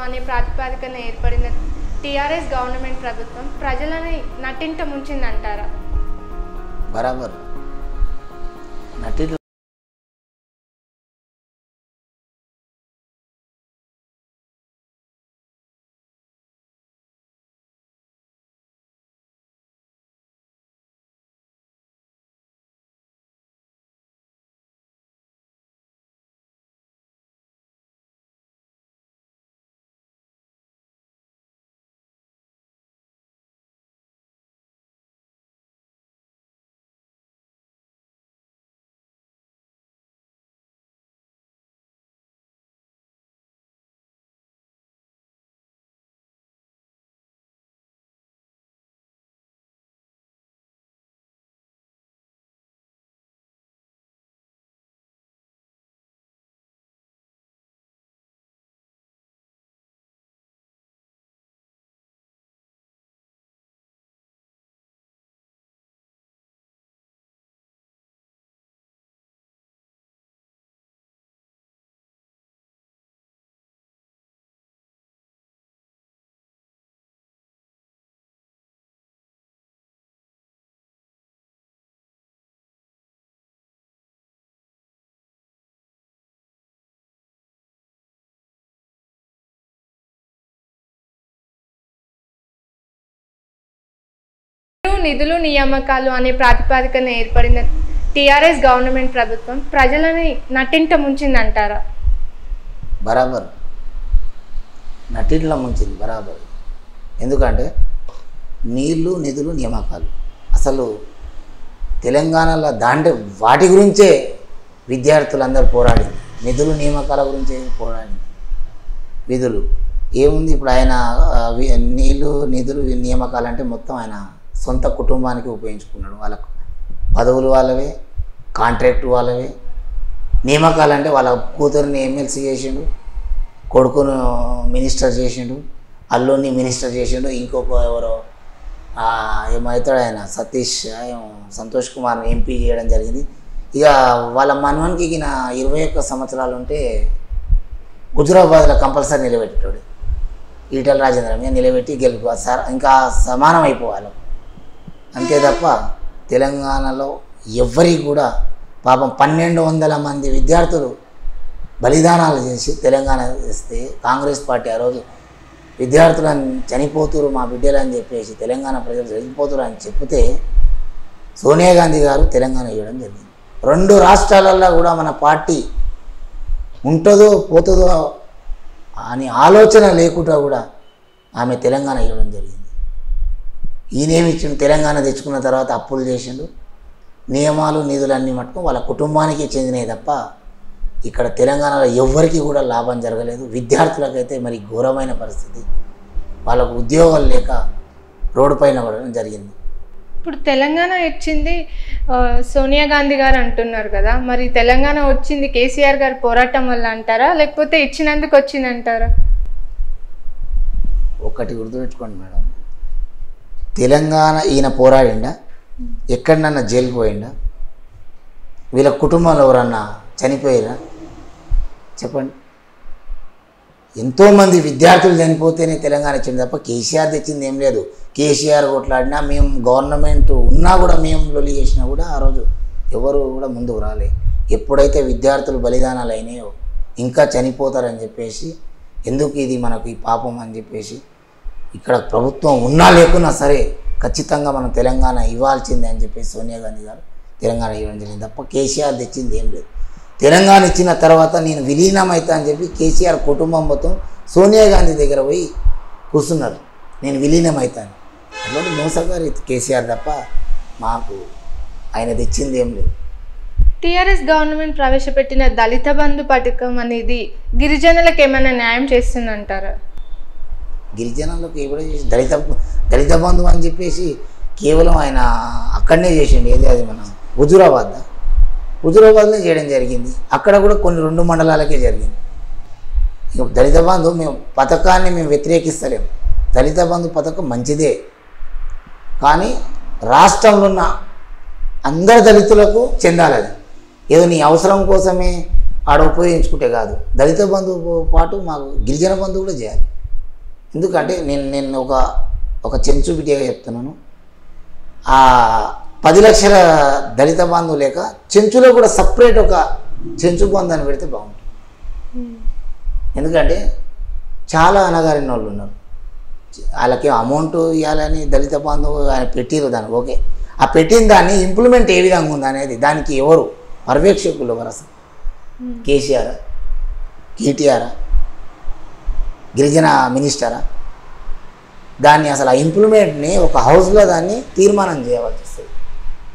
అనే ప్రాతిపదికన ఏర్పడిన టీఆర్ఎస్ గవర్నమెంట్ ప్రభుత్వం ప్రజలని నట్టింట ముంచిందంటారా? బరాబర్ నటి నిధులు నియామకాలు అనే ప్రాతిపదికన ఏర్పడిన టీఆర్ఎస్ గవర్నమెంట్ ప్రభుత్వం ప్రజలని నట్టింట ముంచిందంటారా? బరాబర్ నటింట్లో ముంచింది బరాబర్. ఎందుకంటే నీళ్లు నిధులు నియామకాలు అసలు తెలంగాణలో వాటి గురించే విద్యార్థులందరూ పోరాడింది. నిధులు నియామకాల గురించే పోరాడింది. విధులు ఏముంది ఇప్పుడు ఆయన నీళ్లు నిధులు నియామకాలు అంటే మొత్తం ఆయన సొంత కుటుంబానికి ఉపయోగించుకున్నాడు. వాళ్ళకు పదవులు వాళ్ళవే, కాంట్రాక్ట్ వాళ్ళవే. నియామకాలు అంటే వాళ్ళ కూతురిని ఎమ్మెల్సీ చేసిండు, కొడుకును మినిస్టర్ చేసిండు, అల్లుని మినిస్టర్ చేసిండు, ఇంకొక ఎవరో ఏమవుతాడు ఆయన సంతోష్ కుమార్ ఎంపీ చేయడం జరిగింది. ఇక వాళ్ళ మనవనికి ఈయన 21 సంవత్సరాలు ఉంటే హుజురాబాద్లో కంపల్సరీ నిలబెట్టాడు. ఈటల రాజేంద్ర మీద నిలబెట్టి గెలుపు ఇంకా సమానం అయిపోవాలి అంతే తప్ప తెలంగాణలో ఎవ్వరికి కూడా పాపం 1200 మంది విద్యార్థులు బలిదానాలు చేసి తెలంగాణ చేస్తే కాంగ్రెస్ పార్టీ ఆ రోజు విద్యార్థులను చనిపోతురు మా బిడ్డలు అని చెప్పేసి తెలంగాణ ప్రజలు చనిపోతురు అని చెప్తే సోనియా గాంధీ గారు తెలంగాణ ఇవ్వడం జరిగింది. 2 రాష్ట్రాలలో కూడా మన పార్టీ ఉంటుందో పోతుందో అని ఆలోచన లేకుండా కూడా ఆమె తెలంగాణ ఇవ్వడం జరిగింది. ఈయనేమిచ్చిండు, తెలంగాణ తెచ్చుకున్న తర్వాత అప్పులు చేసిండు. నియమాలు నిధులు అన్నీ మటుకు వాళ్ళ కుటుంబానికి చెందినవి తప్ప ఇక్కడ తెలంగాణలో ఎవ్వరికి కూడా లాభం జరగలేదు. విద్యార్థులకైతే మరి ఘోరమైన పరిస్థితి, వాళ్ళకు ఉద్యోగాలు లేక రోడ్డు పైన పడడం జరిగింది. ఇప్పుడు తెలంగాణ ఇచ్చింది సోనియా గాంధీ గారు అంటున్నారు కదా, మరి తెలంగాణ వచ్చింది కేసీఆర్ గారు పోరాటం వల్ల అంటారా, లేకపోతే ఇచ్చినందుకు వచ్చిందంటారా? ఒకటి గుర్తుపెట్టుకోండి మేడం, తెలంగాణ ఈయన పోరాడిండా, ఎక్కడన్నా జైలుకు పోయిండా, వీళ్ళ కుటుంబంలో ఎవరన్నా చనిపోయారా చెప్పండి? ఎంతోమంది విద్యార్థులు చనిపోతేనే తెలంగాణ ఇచ్చింది తప్ప కేసీఆర్ తెచ్చింది ఏం లేదు. కేసీఆర్ కొట్లాడినా మేము గవర్నమెంట్ ఉన్నా కూడా మేము లొల్లి చేసినా కూడా ఆ రోజు ఎవరు కూడా ముందుకు రాలే. ఎప్పుడైతే విద్యార్థులు బలిదానాలు అయినాయో ఇంకా చనిపోతారని చెప్పేసి ఎందుకు ఇది మనకు ఈ పాపం అని చెప్పేసి ఇక్కడ ప్రభుత్వం ఉన్నా లేకున్నా సరే ఖచ్చితంగా మనం తెలంగాణ ఇవ్వాల్సిందే అని చెప్పేసి సోనియా గాంధీ గారు తెలంగాణ ఇవ్వడం జరిగింది తప్ప కేసీఆర్ తెచ్చింది ఏం లేదు. తెలంగాణ ఇచ్చిన తర్వాత నేను విలీనం అవుతా అని చెప్పి కేసీఆర్ కుటుంబం మొత్తం సోనియా గాంధీ దగ్గర పోయి కూర్చున్నారు, నేను విలీనం అవుతాను. అటువంటి మోసగారు కేసీఆర్ తప్ప మాకు ఆయన తెచ్చింది ఏం లేదు. టీఆర్ఎస్ గవర్నమెంట్ ప్రవేశపెట్టిన దళిత బంధు పథకం అనేది గిరిజనులకు ఏమైనా న్యాయం చేస్తుందంటారా? గిరిజనులకు ఎప్పుడో చేసి దళిత బంధు అని చెప్పేసి కేవలం ఆయన అక్కడనే చేసిండు. ఏది అది మన హుజురాబాద్లో చేయడం జరిగింది. అక్కడ కూడా కొన్ని 2 మండలాలకే జరిగింది. ఇక దళిత బంధు మేము పథకాన్ని మేము వ్యతిరేకిస్తలేము. దళిత బంధు పథకం మంచిదే, కానీ రాష్ట్రంలో ఉన్న అందరు దళితులకు చెందాలి. అది ఏదో నీ అవసరం కోసమే ఆడ ఉపయోగించుకుంటే కాదు, దళిత బంధువు పాటు మాకు గిరిజన బంధువు కూడా చేయాలి. ఎందుకంటే నేను ఒక చెంచు బిడ్డగా చెప్తున్నాను, ఆ 10 లక్షల దళిత బంధువు లేక చెంచులో కూడా సపరేట్ ఒక చెంచు బంధు అని పెడితే బాగుంటుంది. ఎందుకంటే చాలా అనగారిన వాళ్ళు ఉన్నారు, వాళ్ళకి అమౌంట్ ఇవ్వాలని దళిత బంధువు ఆయన పెట్టిరు దానికి, ఓకే. ఆ పెట్టిన దాన్ని ఇంప్లిమెంట్ ఏ విధంగా ఉంది అనేది దానికి ఎవరు పర్యవేక్షకులు ఎవరు అసలు? కేసీఆర్, కేటీఆర్, గిరిజన మినిస్టరా? దాన్ని అసలు ఆ ఇంప్లిమెంట్ని ఒక హౌస్లో దాన్ని తీర్మానం చేయవలసి వస్తుంది.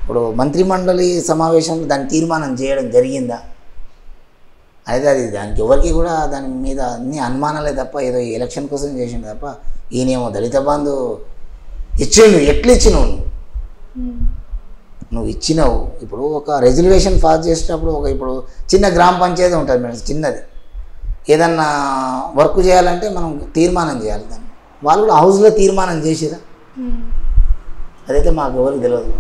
ఇప్పుడు మంత్రిమండలి సమావేశంలో దాన్ని తీర్మానం చేయడం జరిగిందా? అయితే అది దానికి ఎవరికి కూడా దాని మీద అన్ని అనుమానాలే తప్ప, ఏదో ఎలక్షన్ కోసం చేసిండు తప్ప, ఈయనేమో దళిత బంధు ఇచ్చిండు. ఎట్లు ఇచ్చినావు నువ్వు ఇచ్చినావు? ఇప్పుడు ఒక రెజల్యూషన్ పాస్ చేసేటప్పుడు ఇప్పుడు చిన్న గ్రామ పంచాయతీ ఉంటుంది మేడం, చిన్నది ఏదన్నా వర్క్ చేయాలంటే మనం తీర్మానం చేయాలి దాన్ని. వాళ్ళు కూడా హౌస్లో తీర్మానం చేసిరా? అదైతే మాకు ఎవరికి తెలియదు.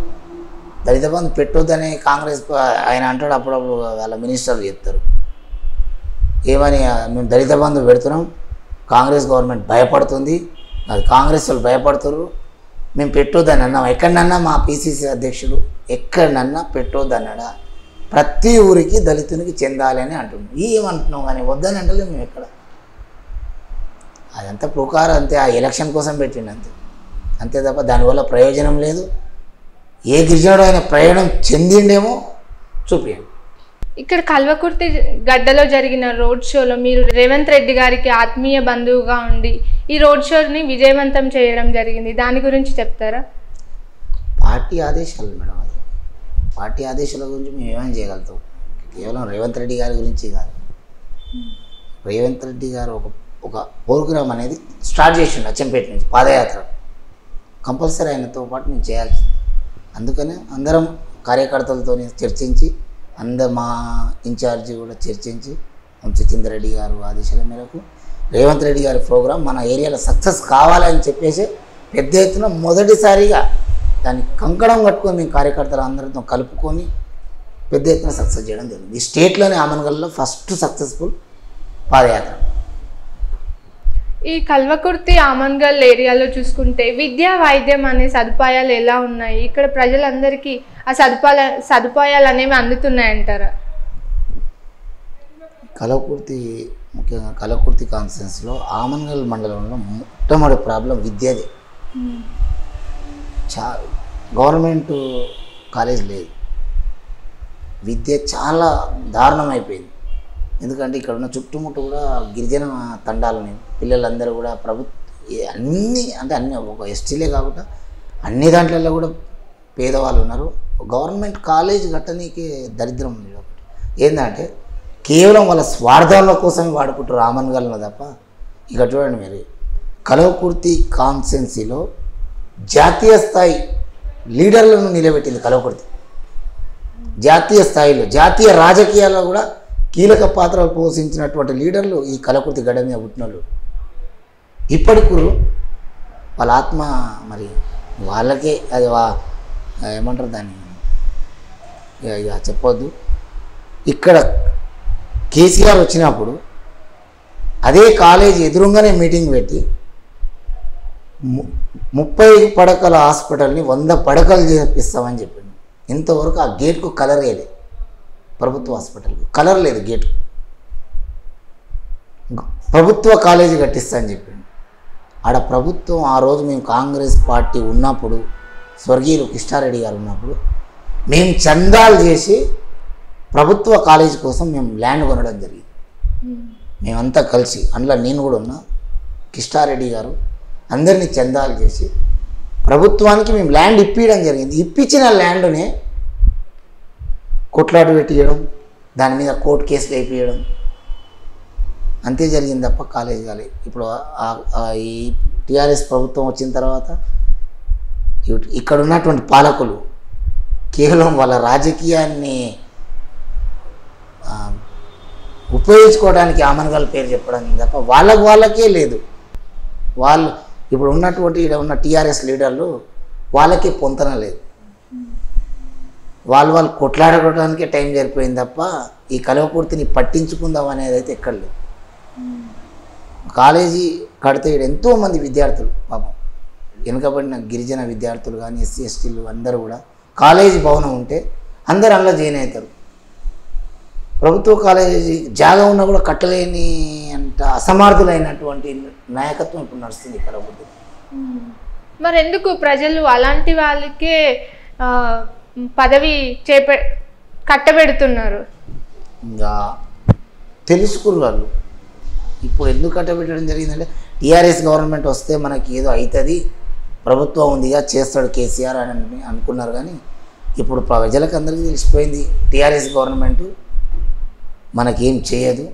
దళిత బంధు పెట్టొద్దని కాంగ్రెస్ ఆయన అంటాడు, అప్పుడప్పుడు వాళ్ళ మినిస్టర్లు చెప్తారు ఏమని, మేము దళిత బంధు పెడుతున్నాం, కాంగ్రెస్ గవర్నమెంట్ భయపడుతుంది, అది కాంగ్రెస్ వాళ్ళు భయపడుతున్నారు, మేము పెట్టొద్దని అన్నాం. ఎక్కడనన్నా మా పిసిసి అధ్యక్షుడు ఎక్కడనన్నా పెట్టొద్దన్నాడా? ప్రతి ఊరికి దళితునికి చెందాలి అని అంటున్నాం. ఏమంటున్నాం కానీ వద్దని అంటలేదు మేము ఎక్కడ. అదంతా పుకారు అంతే, ఆ ఎలక్షన్ కోసం పెట్టిండు అంతే, అంతే తప్ప దానివల్ల ప్రయోజనం లేదు. ఏ గిరిజనుడు ఆయన ప్రయోజనం చెందిండేమో చూపించండి. ఇక్కడ కల్వకుర్తి గడ్డలో జరిగిన రోడ్ షోలో మీరు రేవంత్ రెడ్డి గారికి ఆత్మీయ బంధువుగా ఉండి ఈ రోడ్ షోని విజయవంతం చేయడం జరిగింది, దాని గురించి చెప్తారా? పార్టీ ఆదేశాలు మేడం, అది పార్టీ ఆదేశాల గురించి మేము ఏమైనా చేయగలుగుతాం. కేవలం రేవంత్ రెడ్డి గారి గురించి కాదు. రేవంత్ రెడ్డి గారు ఒక ప్రోగ్రామ్ అనేది స్టార్ట్ చేసిండు అచ్చంపేట నుంచి, పాదయాత్ర కంపల్సరీ ఆయనతో పాటు మేము చేయాల్సింది. అందుకనే అందరం కార్యకర్తలతో చర్చించి, మా ఇన్ఛార్జి కూడా చర్చించి, వంశీచంద్ర రెడ్డి గారు ఆదేశాల మేరకు రేవంత్ రెడ్డి గారి ప్రోగ్రాం మన ఏరియాలో సక్సెస్ కావాలని చెప్పేసి పెద్ద ఎత్తున మొదటిసారిగా దాన్ని కంకణం కట్టుకొని మేము కార్యకర్తలు అందరితో కలుపుకొని పెద్ద ఎత్తున సక్సెస్ చేయడం జరిగింది. ఈ స్టేట్లోనే ఆమన్గల్లో ఫస్ట్ సక్సెస్ఫుల్ పాదయాత్ర. ఈ కల్వకుర్తి ఆమన్గల్ ఏరియాలో చూసుకుంటే విద్యా వైద్యం అనే సదుపాయాలు ఎలా ఉన్నాయి? ఇక్కడ ప్రజలందరికీ ఆ సదుపాయాలు అనేవి అందుతున్నాయంటారా? కల్వకుర్తి, ముఖ్యంగా కల్వకుర్తి కాన్స్టిట్యున్సీలో ఆమన్గల్ మండలంలో మొట్టమొదటి ప్రాబ్లం విద్యదే. గవర్నమెంట్ కాలేజ్ లేదు, విద్య చాలా దారుణం అయిపోయింది. ఎందుకంటే ఇక్కడ ఉన్న చుట్టుముట్టు కూడా గిరిజన తండాలని పిల్లలందరూ కూడా అన్నీ ఒక ఎస్టీలే కాకుండా అన్ని దాంట్లలో కూడా పేదవాళ్ళు ఉన్నారు. గవర్నమెంట్ కాలేజ్ కట్టనీకి దరిద్రం ఉంది. ఒకటి ఏంటంటే కేవలం వాళ్ళ స్వార్థాల కోసమే వాడుకుంటారు ఆమన్గల్లో తప్ప. ఇక చూడండి మీరు, కల్వకుర్తి కాన్స్టిట్యున్సీలో జాతీయ స్థాయి లీడర్లను నిలబెట్టింది కల్వకుర్తి. జాతీయ స్థాయిలో జాతీయ రాజకీయాల్లో కూడా కీలక పాత్రలు పోషించినటువంటి లీడర్లు ఈ కల్వకుర్తి గడ్డ మీద పుట్టినోళ్ళు. ఇప్పటికూ వాళ్ళ ఆత్మ మరి వాళ్ళకే అది ఏమంటారు దాన్ని, ఇక చెప్పొద్దు. ఇక్కడ కేసీఆర్ వచ్చినప్పుడు అదే కాలేజీ ఎదురుగానే మీటింగ్ పెట్టి 30 పడకల హాస్పిటల్ని 100 పడకలు చేపిస్తామని చెప్పిండు. ఇంతవరకు ఆ గేట్కు కలర్ లేదు, ప్రభుత్వ హాస్పిటల్కి కలర్ లేదు గేట్. ప్రభుత్వ కాలేజీ కట్టిస్తా అని చెప్పిండు. ఆడ ప్రభుత్వం ఆ రోజు మేము కాంగ్రెస్ పార్టీ ఉన్నప్పుడు, స్వర్గీయులు కృష్ణారెడ్డి గారు ఉన్నప్పుడు మేము చందాలు చేసి ప్రభుత్వ కాలేజీ కోసం మేము ల్యాండ్ కొనడం జరిగింది. మేమంతా కలిసి, అందులో నేను కూడా ఉన్నా, కృష్ణారెడ్డి గారు అందరినీ చందాలు చేసి ప్రభుత్వానికి మేము ల్యాండ్ ఇప్పించడం జరిగింది. ఇప్పించిన ల్యాండ్నే కొట్లాట పెట్టియడం, దాని మీద కోర్టు కేసులు అయిపోయడం, అంతే జరిగింది తప్ప కాలేజ్ కాలేదు. ఇప్పుడు ఈ టీఆర్ఎస్ ప్రభుత్వం వచ్చిన తర్వాత ఇక్కడ ఉన్నటువంటి పాలకులు కేవలం వాళ్ళ రాజకీయాన్ని ఉపయోగించుకోవడానికి ఆమన్గల్ పేరు చెప్పడం తప్ప వాళ్ళకే లేదు. వాళ్ళు ఇప్పుడు ఉన్నటువంటి ఇక్కడ ఉన్న టీఆర్ఎస్ లీడర్లు వాళ్ళకే పొంతన లేదు. వాళ్ళు కొట్లాడుకోవడానికే టైం సరిపోయింది తప్ప ఈ కల్వకుర్తిని పట్టించుకుందాం అనేది అయితే ఎక్కడ లేదు. కాలేజీ కడితే ఎంతోమంది విద్యార్థులు పాపం వెనుకబడిన గిరిజన విద్యార్థులు కానీ ఎస్సీ ఎస్టీలు అందరూ కూడా కాలేజీ భవనం ఉంటే అందరు అందులో జాయిన్ అవుతారు. ప్రభుత్వ కాలేజీ జాగా ఉన్నా కూడా కట్టలేని అంత అసమర్థులైనటువంటి నాయకత్వం ఇప్పుడు నడుస్తుంది కల్వకుర్తి. మరి ఎందుకు ప్రజలు అలాంటి వాళ్ళకే పదవి కట్టబెడుతున్నారు? ఇంకా తెలుసుకున్నారు. ఇప్పుడు ఎందుకు కట్టబెట్టడం జరిగిందంటే టీఆర్ఎస్ గవర్నమెంట్ వస్తే మనకి ఏదో అవుతుంది, ప్రభుత్వం ఉందిగా చేస్తాడు కేసీఆర్ అని అనుకున్నారు. కానీ ఇప్పుడు ప్రజలకు అందరికీ తెలిసిపోయింది టీఆర్ఎస్ గవర్నమెంట్ మనకేం చేయదు.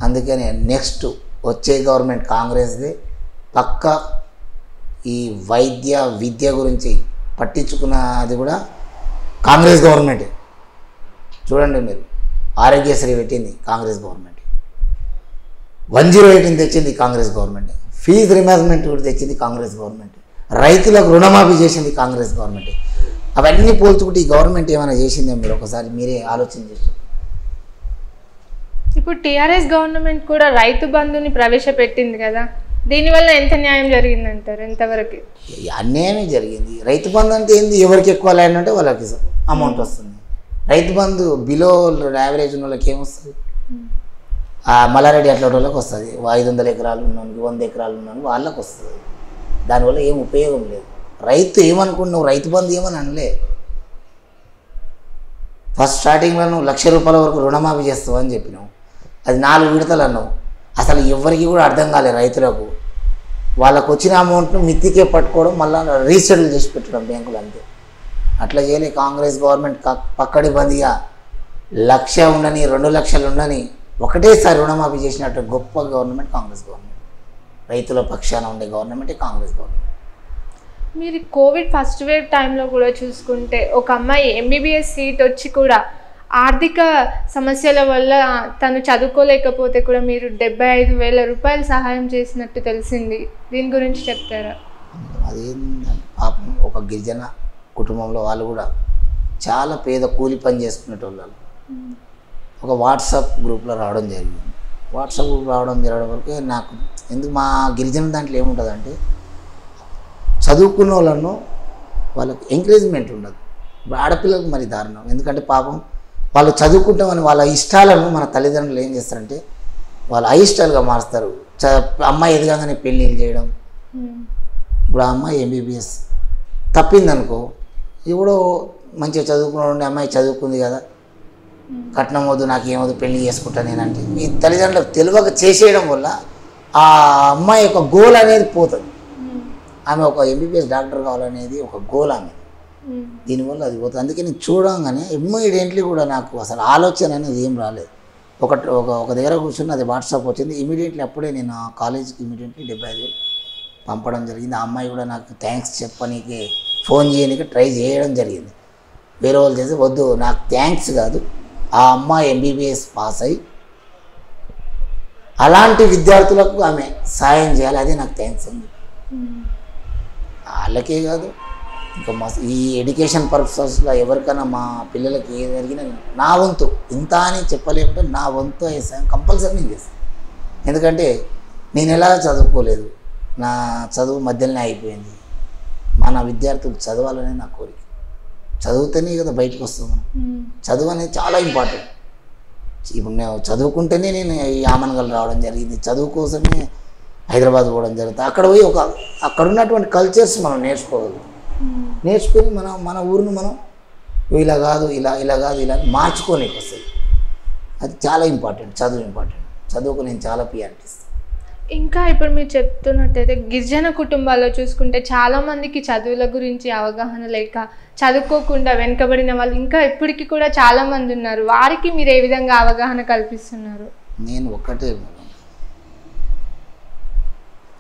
అందుకని నెక్స్ట్ వచ్చే గవర్నమెంట్ కాంగ్రెస్దే. పక్కా ఈ విద్య గురించి పట్టించుకున్నది కూడా కాంగ్రెస్ గవర్నమెంటే. చూడండి మీరు, ఆరోగ్యశ్రీ పెట్టింది కాంగ్రెస్ గవర్నమెంట్, 108 తెచ్చింది కాంగ్రెస్ గవర్నమెంట్, ఫీజు రిమర్స్మెంట్ కూడా తెచ్చింది కాంగ్రెస్ గవర్నమెంట్, రైతులకు రుణమాఫీ చేసింది కాంగ్రెస్ గవర్నమెంట్. అవన్నీ పోల్చుకుంటే ఈ గవర్నమెంట్ ఏమైనా చేసిందో మీరు ఒకసారి మీరే ఆలోచన చేసి. ఇప్పుడు టీఆర్ఎస్ గవర్నమెంట్ కూడా రైతు బంధుని ప్రవేశపెట్టింది కదా, దీనివల్ల ఎంత న్యాయం జరిగిందంటారు? ఎంతవరకు అన్యాయమే జరిగింది. రైతు బంధు అంటే ఏంది? ఎవరికి ఎక్కువ ల్యాండ్ అంటే వాళ్ళకి అమౌంట్ వస్తుంది. రైతు బంధు బిలో యావరేజ్ ఉన్న వాళ్ళకి ఏమొస్తుంది? మల్లారెడ్డి అట్లా వాళ్ళకి వస్తుంది. 500 ఎకరాలు ఉన్నాను, 100 ఎకరాలు ఉన్నాను, వాళ్ళకి వస్తుంది. దానివల్ల ఏం ఉపయోగం లేదు. రైతు ఏమనుకుంటున్నావు? రైతు బంధు ఏమని అనలే. ఫస్ట్ స్టార్టింగ్లో నువ్వు ₹1,00,000 వరకు రుణమాఫీ చేస్తావు అని చెప్పినావు. అది 4 విడతలు అన్నావు. అసలు ఎవరికి కూడా అర్థం కాలేదు రైతులకు. వాళ్ళకు వచ్చిన అమౌంట్ను మిత్తికే పట్టుకోవడం, మళ్ళీ రీసెటిల్ చేసి పెట్టడం బ్యాంకులు అంతే. అట్లా చేయలే కాంగ్రెస్ గవర్నమెంట్. పక్కడి బందిగా 1,00,000 ఉండని 2,00,000 ఉండని ఒకటేసారి రుణమాఫీ చేసినట్టు గొప్ప గవర్నమెంట్ కాంగ్రెస్ గవర్నమెంట్. రైతుల పక్షాన ఉండే గవర్నమెంటే కాంగ్రెస్ గవర్నమెంట్. మీరు కోవిడ్ ఫస్ట్ వేవ్ టైంలో కూడా చూసుకుంటే ఒక అమ్మాయి ఎంబీబీఎస్ సీట్ వచ్చి కూడా ఆర్థిక సమస్యల వల్ల తను చదువుకోలేకపోతే కూడా మీరు ₹75,000 సహాయం చేసినట్టు తెలిసింది. దీని గురించి చెప్తారా? అదేంటంటే పాపం ఒక గిరిజన కుటుంబంలో వాళ్ళు కూడా చాలా పేద కూలి పని చేసుకునేటోళ్ళు. ఒక వాట్సాప్ గ్రూప్లో రావడం జరిగింది. వాట్సాప్ గ్రూప్ రావడం జరగడం వరకు నాకు ఎందుకు మా గిరిజన దాంట్లో ఏముంటుందంటే చదువుకున్న వాళ్ళను వాళ్ళకి ఎంకరేజ్మెంట్ ఉండదు. ఇప్పుడు ఆడపిల్లలకు మరి దారుణం. ఎందుకంటే పాపం వాళ్ళు చదువుకుంటామని వాళ్ళ ఇష్టాలను మన తల్లిదండ్రులు ఏం చేస్తారంటే వాళ్ళు అయిష్టాలుగా మారుస్తారు. అమ్మాయి ఎదగానే పెళ్ళిళ్ళు చేయడం. ఇప్పుడు ఆ అమ్మాయి ఎంబీబీఎస్ తప్పిందనుకో, ఎవడో మంచిగా చదువుకున్న అమ్మాయి చదువుకుంది కదా, కట్నం వద్దు, నాకు ఏమొద్దు, పెళ్లి చేసుకుంటా నేనంటే మీ తల్లిదండ్రులకు తెలియక చేసేయడం వల్ల ఆ అమ్మాయి యొక్క గోల్ అనేది పోతుంది. ఆమె ఒక ఎంబీబీఎస్ డాక్టర్ కావాలనేది ఒక గోల్ ఆమె. దీనివల్ల అది పోతుంది. అందుకే నేను చూడంగానే ఇమ్మీడియట్లీ కూడా నాకు అసలు ఆలోచన అనేది ఏం రాలేదు. ఒక దగ్గర కూర్చుని అది వాట్సాప్ వచ్చింది. ఇమీడియట్లీ అప్పుడే నేను ఆ కాలేజీకి ఇమీడియట్లీ 75,000 పంపడం జరిగింది. ఆ అమ్మాయి కూడా నాకు థ్యాంక్స్ చెప్పనీకి ఫోన్ చేయడానికి ట్రై చేయడం జరిగింది. వేరే వాళ్ళు చేసి వద్దు, నాకు థ్యాంక్స్ కాదు, ఆ అమ్మాయి ఎంబీబీఎస్ పాస్ అయ్యి అలాంటి విద్యార్థులకు ఆమె సాయం చేయాలి, అదే నాకు థ్యాంక్స్ అండి. వాళ్ళకే కాదు ఇంకా ఈ ఎడ్యుకేషన్ పర్పసెస్లో ఎవరికైనా మా పిల్లలకి ఏది జరిగినా నా వంతు ఇంత అని చెప్పలేకపోతే నా వంతు కంపల్సరీ నేను చేస్తాను. ఎందుకంటే నేను ఎలా చదువుకోలేదు, నా చదువు మధ్యలోనే అయిపోయింది. మన విద్యార్థులు చదవాలనే నా కోరిక. చదువుతూనే కదా బయటకు వస్తాం. చదువు అనేది చాలా ఇంపార్టెంట్. ఇప్పుడు నేను చదువుకుంటేనే నేను ఈ ఆమన్గల్ రావడం జరిగింది. చదువు కోసమే హైదరాబాద్ పోవడం జరుగుతుంది. అక్కడ పోయి అక్కడ ఉన్నటువంటి కల్చర్స్ మనం నేర్చుకొని మన ఊరిని మనం ఇలా కాదు ఇలా మార్చుకోలేక వస్తుంది. అది చాలా ఇంపార్టెంట్. చదువు ఇంపార్టెంట్. చదువుకు నేను చాలా ప్రియారిటీ ఇస్తాను. ఇంకా ఇప్పుడు మీరు చెప్తున్నట్టయితే గిరిజన కుటుంబాల్లో చూసుకుంటే చాలామందికి చదువుల గురించి అవగాహన లేక చదువుకోకుండా వెనుకబడిన వాళ్ళు ఇంకా ఇప్పటికీ కూడా చాలామంది ఉన్నారు. వారికి మీరు ఏ విధంగా అవగాహన కల్పిస్తున్నారు? నేను ఒక్కటే,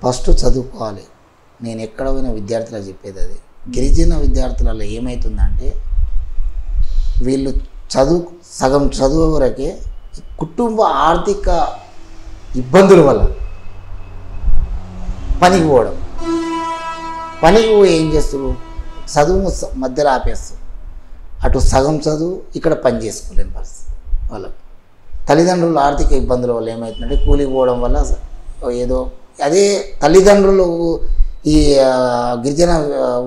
ఫస్ట్ చదువుకోవాలి. నేను ఎక్కడ పోయిన విద్యార్థులకు చెప్పేది అది. గిరిజన విద్యార్థులలో ఏమవుతుందంటే వీళ్ళు సగం చదువు వరకే కుటుంబ ఆర్థిక ఇబ్బందుల వల్ల పనికి పోయి ఏం చేస్తారు, చదువును మధ్యలో ఆపేస్తారు. అటు సగం చదువు, ఇక్కడ పని చేసుకోలేని పరిస్థితి వాళ్ళకు. తల్లిదండ్రులు ఆర్థిక ఇబ్బందుల వల్ల ఏమవుతుందంటే కూలికి పోవడం వల్ల ఏదో అదే తల్లిదండ్రులు ఈ గిరిజన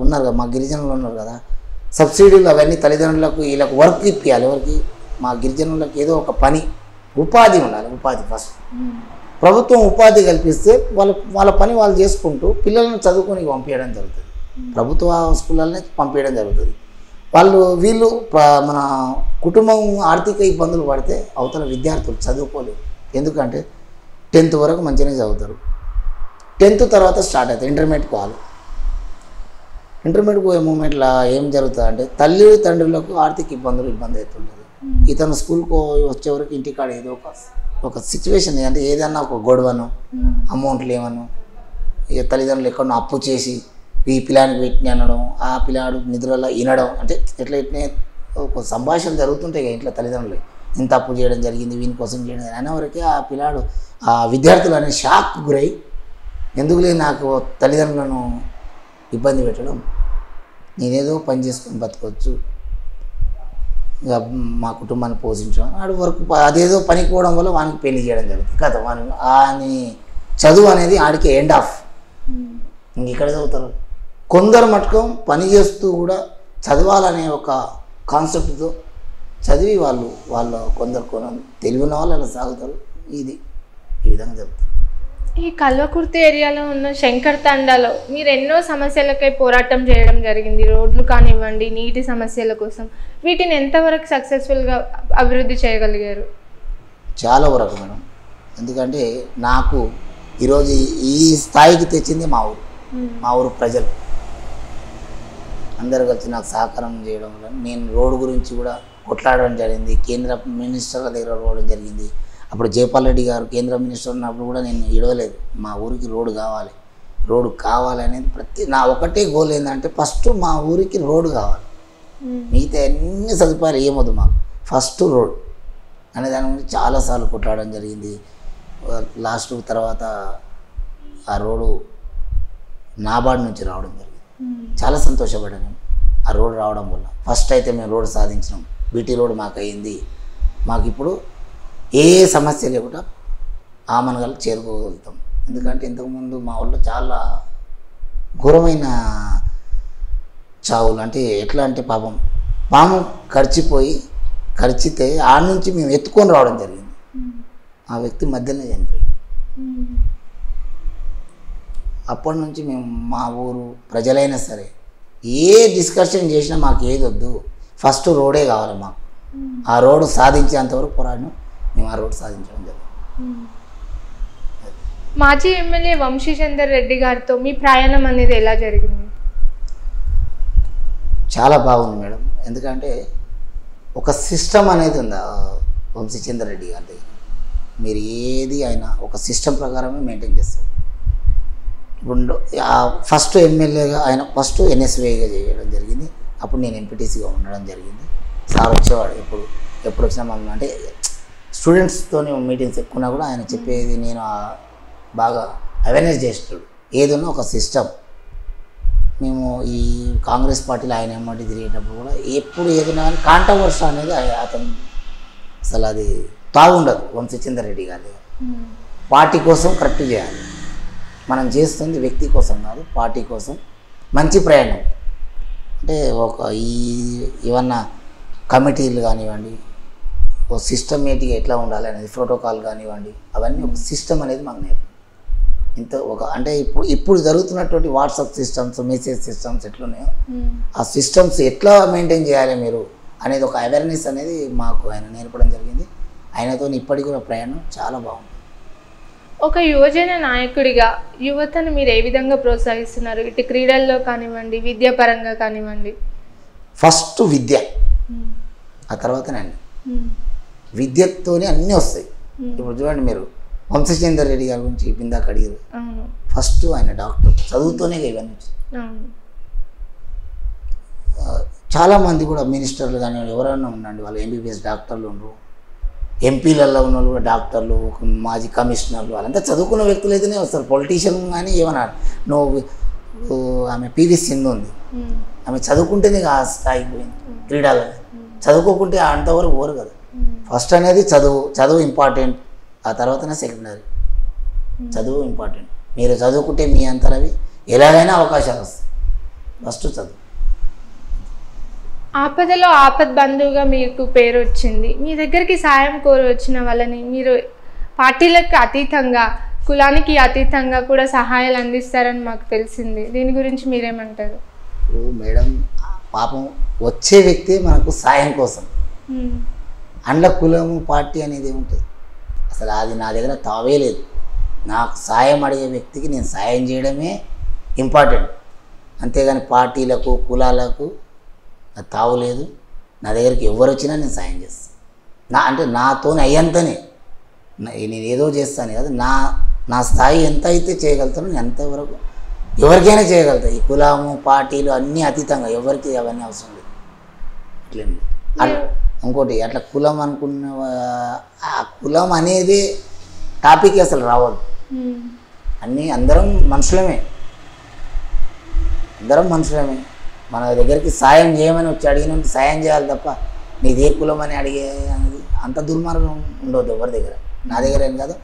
ఉన్నారు కదా, మా గిరిజనులు ఉన్నారు కదా, సబ్సిడీలు అవన్నీ తల్లిదండ్రులకు వీళ్ళకు వర్క్ ఇప్పించాలి. ఎవరికి? మా గిరిజనులకు ఏదో ఒక పని, ఉపాధి ఉండాలి. ఉపాధి ఫస్ట్ ప్రభుత్వం ఉపాధి కల్పిస్తే వాళ్ళ పని వాళ్ళు చేసుకుంటూ పిల్లలను చదువుకొని పంపించడం జరుగుతుంది. ప్రభుత్వ స్కూళ్ళనే పంపించడం జరుగుతుంది. వీళ్ళు మన కుటుంబం ఆర్థిక ఇబ్బందులు పడితే అవతల విద్యార్థులు చదువుకోలేరు. ఎందుకంటే 10th వరకు మంచిగానే చదువుతారు. 10th తర్వాత స్టార్ట్ అవుతుంది ఇంటర్మీడియట్ కావాలి. ఇంటర్మీడియట్ పోయే మూమెంట్లో ఏం జరుగుతుంది అంటే తల్లిదండ్రులకు ఆర్థిక ఇబ్బంది అవుతుంటుంది. ఇతను స్కూల్కి వచ్చేవరకు ఇంటికాడ ఏదో ఒక సిచ్యువేషన్ అంటే ఏదన్నా ఒక గొడవను, అమౌంట్లు ఏమను, ఇక తల్లిదండ్రులు ఎక్కడో అప్పు చేసి ఈ పిల్లానికి పెట్టిన అనడం, ఆ పిల్లాడు నిద్రలో వినడం, అంటే ఎట్లా ఒక సంభాషణ జరుగుతుంటాయి కదా ఇంట్లో తల్లిదండ్రులు. ఇంత అప్పు చేయడం జరిగింది, వీని కోసం చేయడం అనే వరకే ఆ పిల్లాడు ఆ విద్యార్థులు అనే షాక్ గురై ఎందుకులే నాకు తల్లిదండ్రులను ఇబ్బంది పెట్టడం, నేనేదో పని చేసుకొని బతకొచ్చు, ఇక మా కుటుంబాన్ని పోషించడం, ఆడు వరకు అదేదో పనికి పోవడం వల్ల వానికి పెళ్లి చేయడం జరుగుతుంది కదా. వాని చదువు అనేది ఆడికి ఎండ్ ఆఫ్. ఇంక ఇక్కడ చదువుతారు. కొందరు మటుకం పని చేస్తూ కూడా చదవాలనే ఒక కాన్సెప్ట్తో చదివి వాళ్ళు కొందరు తెలివి ఉన్న వాళ్ళు అలా సాగుతారు. ఈ విధంగా జరుగుతుంది. ఈ కల్వకుర్తి ఏరియాలో ఉన్న శంకర్ తండాలో మీరు ఎన్నో సమస్యలకై పోరాటం చేయడం జరిగింది. రోడ్లు కానివ్వండి, నీటి సమస్యల కోసం. వీటిని ఎంతవరకు సక్సెస్ఫుల్గా అభివృద్ధి చేయగలిగారు? చాలా వరకు మేడం. ఎందుకంటే నాకు ఈరోజు ఈ స్థాయికి తెచ్చింది మా ఊరు ప్రజలు అందరు కలిసి నాకు సహకారం చేయడం వల్ల నేను రోడ్డు గురించి కూడా కొట్లాడడం జరిగింది. కేంద్ర మినిస్టర్ల దగ్గర పోవడం జరిగింది. అప్పుడు జైపాల్ రెడ్డి గారు కేంద్ర మినిస్టర్ ఉన్నప్పుడు కూడా నేను ఇడవలేదు, మా ఊరికి రోడ్డు కావాలి అనేది నా ఒకటే గోల్ ఏంటంటే ఫస్ట్ మా ఊరికి రోడ్డు కావాలి. మిగతా అన్ని సదుపాయాలు ఏమొద్దు, మాకు ఫస్ట్ రోడ్ అనే దాని గురించి చాలాసార్లు కొట్లాడడం జరిగింది. లాస్ట్ తర్వాత ఆ రోడ్డు నాబార్డు నుంచి రావడం జరిగింది. చాలా సంతోషపడ్డాను ఆ రోడ్డు రావడం వల్ల. ఫస్ట్ అయితే మేము రోడ్డు సాధించినాం, బీటీ రోడ్డు మాకు అయింది. మాకు ఇప్పుడు ఏ సమస్య లేకుండా ఆమనగల్ చేరుకోగలుగుతాం. ఎందుకంటే ఇంతకుముందు మా ఊళ్ళో చాలా ఘోరమైన చావులు, అంటే ఎట్లా అంటే పాపం పాము కరిచితే ఆ నుంచి మేము ఎత్తుకొని రావడం జరిగింది. ఆ వ్యక్తి మధ్యలోనే చనిపోయింది. అప్పటి నుంచి మేము మా ఊరు ప్రజలైనా సరే ఏ డిస్కషన్ చేసినా మాకు ఏది వద్దు, ఫస్ట్ రోడే కావాలి మాకు. ఆ రోడ్డు సాధించేంతవరకు పోరాడినాం. మేము ఆ రోడ్డు సాధించడం జరిగింది. మాజీ ఎమ్మెల్యే వంశీచందర్ రెడ్డి గారితో మీ ప్రయాణం అనేది ఎలా జరిగింది? చాలా బాగుంది మేడం. ఎందుకంటే ఒక సిస్టమ్ అనేది ఉంది వంశీచందర్ రెడ్డి గారి దగ్గర. మీరు ఏది అయినా ఒక సిస్టమ్ ప్రకారమే మెయింటైన్ చేస్తారు. ఇప్పుడు ఫస్ట్ ఎమ్మెల్యేగా ఆయన ఫస్ట్ ఎన్ఎస్వైగా చేయడం జరిగింది. అప్పుడు నేను ఎంపీటీసీగా ఉండడం జరిగింది. సార్ వచ్చేవాడు ఎప్పుడు వచ్చినా మమ్మల్ని, అంటే స్టూడెంట్స్తో మీటింగ్స్ ఎక్కువన్నా కూడా ఆయన చెప్పేది నేను బాగా అవేర్నెస్ చేస్తాడు. ఏదన్నా ఒక సిస్టమ్. మేము ఈ కాంగ్రెస్ పార్టీలో ఆయన ఏమంటే తిరిగేటప్పుడు కూడా ఎప్పుడు ఏదైనా కానీ కాంట్రవర్సీ అనేది అతను అసలు అది తాగుండదు. వంశీచందర్ రెడ్డి గారి పార్టీ కోసం కరెక్ట్ చేయాలి. మనం చేస్తుంది వ్యక్తి కోసం కాదు, పార్టీ కోసం. మంచి ప్రయాణం అంటే ఏమన్నా కమిటీలు కానివ్వండి, ఒక సిస్టమేటిక్గా ఎట్లా ఉండాలి అనేది, ప్రోటోకాల్ కానివ్వండి, అవన్నీ ఒక సిస్టమ్ అనేది మాకు నేర్పు. అంటే ఇప్పుడు జరుగుతున్నటువంటి వాట్సాప్ సిస్టమ్స్, మెసేజ్ సిస్టమ్స్ ఎట్లున్నాయో ఆ సిస్టమ్స్ ఎట్లా మెయింటైన్ చేయాలి మీరు అనేది ఒక అవేర్నెస్ అనేది మాకు ఆయన నేర్పడం జరిగింది. ఆయనతో ఇప్పటికి కూడా ప్రయాణం చాలా బాగుంది. ఒక యువజన నాయకుడిగా యువతను మీరు ఏ విధంగా ప్రోత్సహిస్తున్నారు? ఇటు క్రీడల్లో కానివ్వండి, విద్యాపరంగా కానివ్వండి. ఫస్ట్ విద్య, ఆ తర్వాతనే విద్యతోనే అన్నీ వస్తాయి. ఇప్పుడు చూడండి, మీరు వంశీచందర్ రెడ్డి గారి గురించి ఇందాక అడిగారు. ఫస్ట్ ఆయన డాక్టర్, చదువుతోనే ఇవన్నీ చాలామంది కూడా మినిస్టర్లు కానీ ఎవరైనా ఉండండి, వాళ్ళు ఎంబీబీఎస్ డాక్టర్లు ఉండరు. ఎంపీలలో ఉన్న వాళ్ళు కూడా డాక్టర్లు, మాజీ కమిషనర్లు, వాళ్ళంతా చదువుకున్న వ్యక్తులు అయితేనే వస్తారు. పొలిటీషియన్ కానీ ఏమన్నా ఆమె పివి సింధు ఉంది, ఆమె చదువుకుంటేనే ఆ స్థాయికి పోయింది క్రీడలు. చదువుకోకుంటే అంతవరకు పోరు కదా. ఫస్ట్ అనేది చదువు ఇంపార్టెంట్, ఆ తర్వాతనే సెకండరీ. చదువు ఇంపార్టెంట్. మీరు చదువుకుంటే మీ అంతరవి ఎలాగైనా అవకాశాలు వస్తాయి. ఫస్ట్ చదువు. ఆపదలో ఆపద్ బంధువుగా మీకు పేరు వచ్చింది. మీ దగ్గరికి సాయం కోరి వచ్చిన వాళ్ళని మీరు పార్టీలకు అతీతంగా, కులానికి అతీతంగా కూడా సహాయాలు అందిస్తారని మాకు తెలిసింది. దీని గురించి మీరేమంటారు? మేడం, పాపం వచ్చే వ్యక్తి మనకు సాయం కోసం. అండ్ల కులము పార్టీ అనేది ఏముంటుంది అసలు? అది నా దగ్గర తావే లేదు. నాకు సాయం అడిగే వ్యక్తికి నేను సాయం చేయడమే ఇంపార్టెంట్. అంతేగాని పార్టీలకు కులాలకు అది తావులేదు. నా దగ్గరికి ఎవరు వచ్చినా నేను సాయం చేస్తాను. అంటే నాతోనే అయ్యంతనే నేను ఏదో చేస్తాను కదా. నా స్థాయి ఎంత అయితే చేయగలుగుతానో నేను అంతవరకు ఎవరికైనా చేయగలుగుతాను. ఈ కులము పార్టీలు అన్నీ అతీతంగా ఎవరికి అవన్నీ అవసరం లేదు. అట్లా ఇంకోటి అట్లా కులం అనుకున్న ఆ కులం అనేది టాపిక్ అసలు రావద్దు. అందరం మనుషులమే, మన దగ్గరికి సాయం చేయమని వచ్చి అడిగిన సాయం చేయాలి తప్ప నీదే కులం అని అడిగే అనేది అంత దుర్మార్గం ఉండవద్దు ఎవరి దగ్గర. నా దగ్గర ఏం కాదు,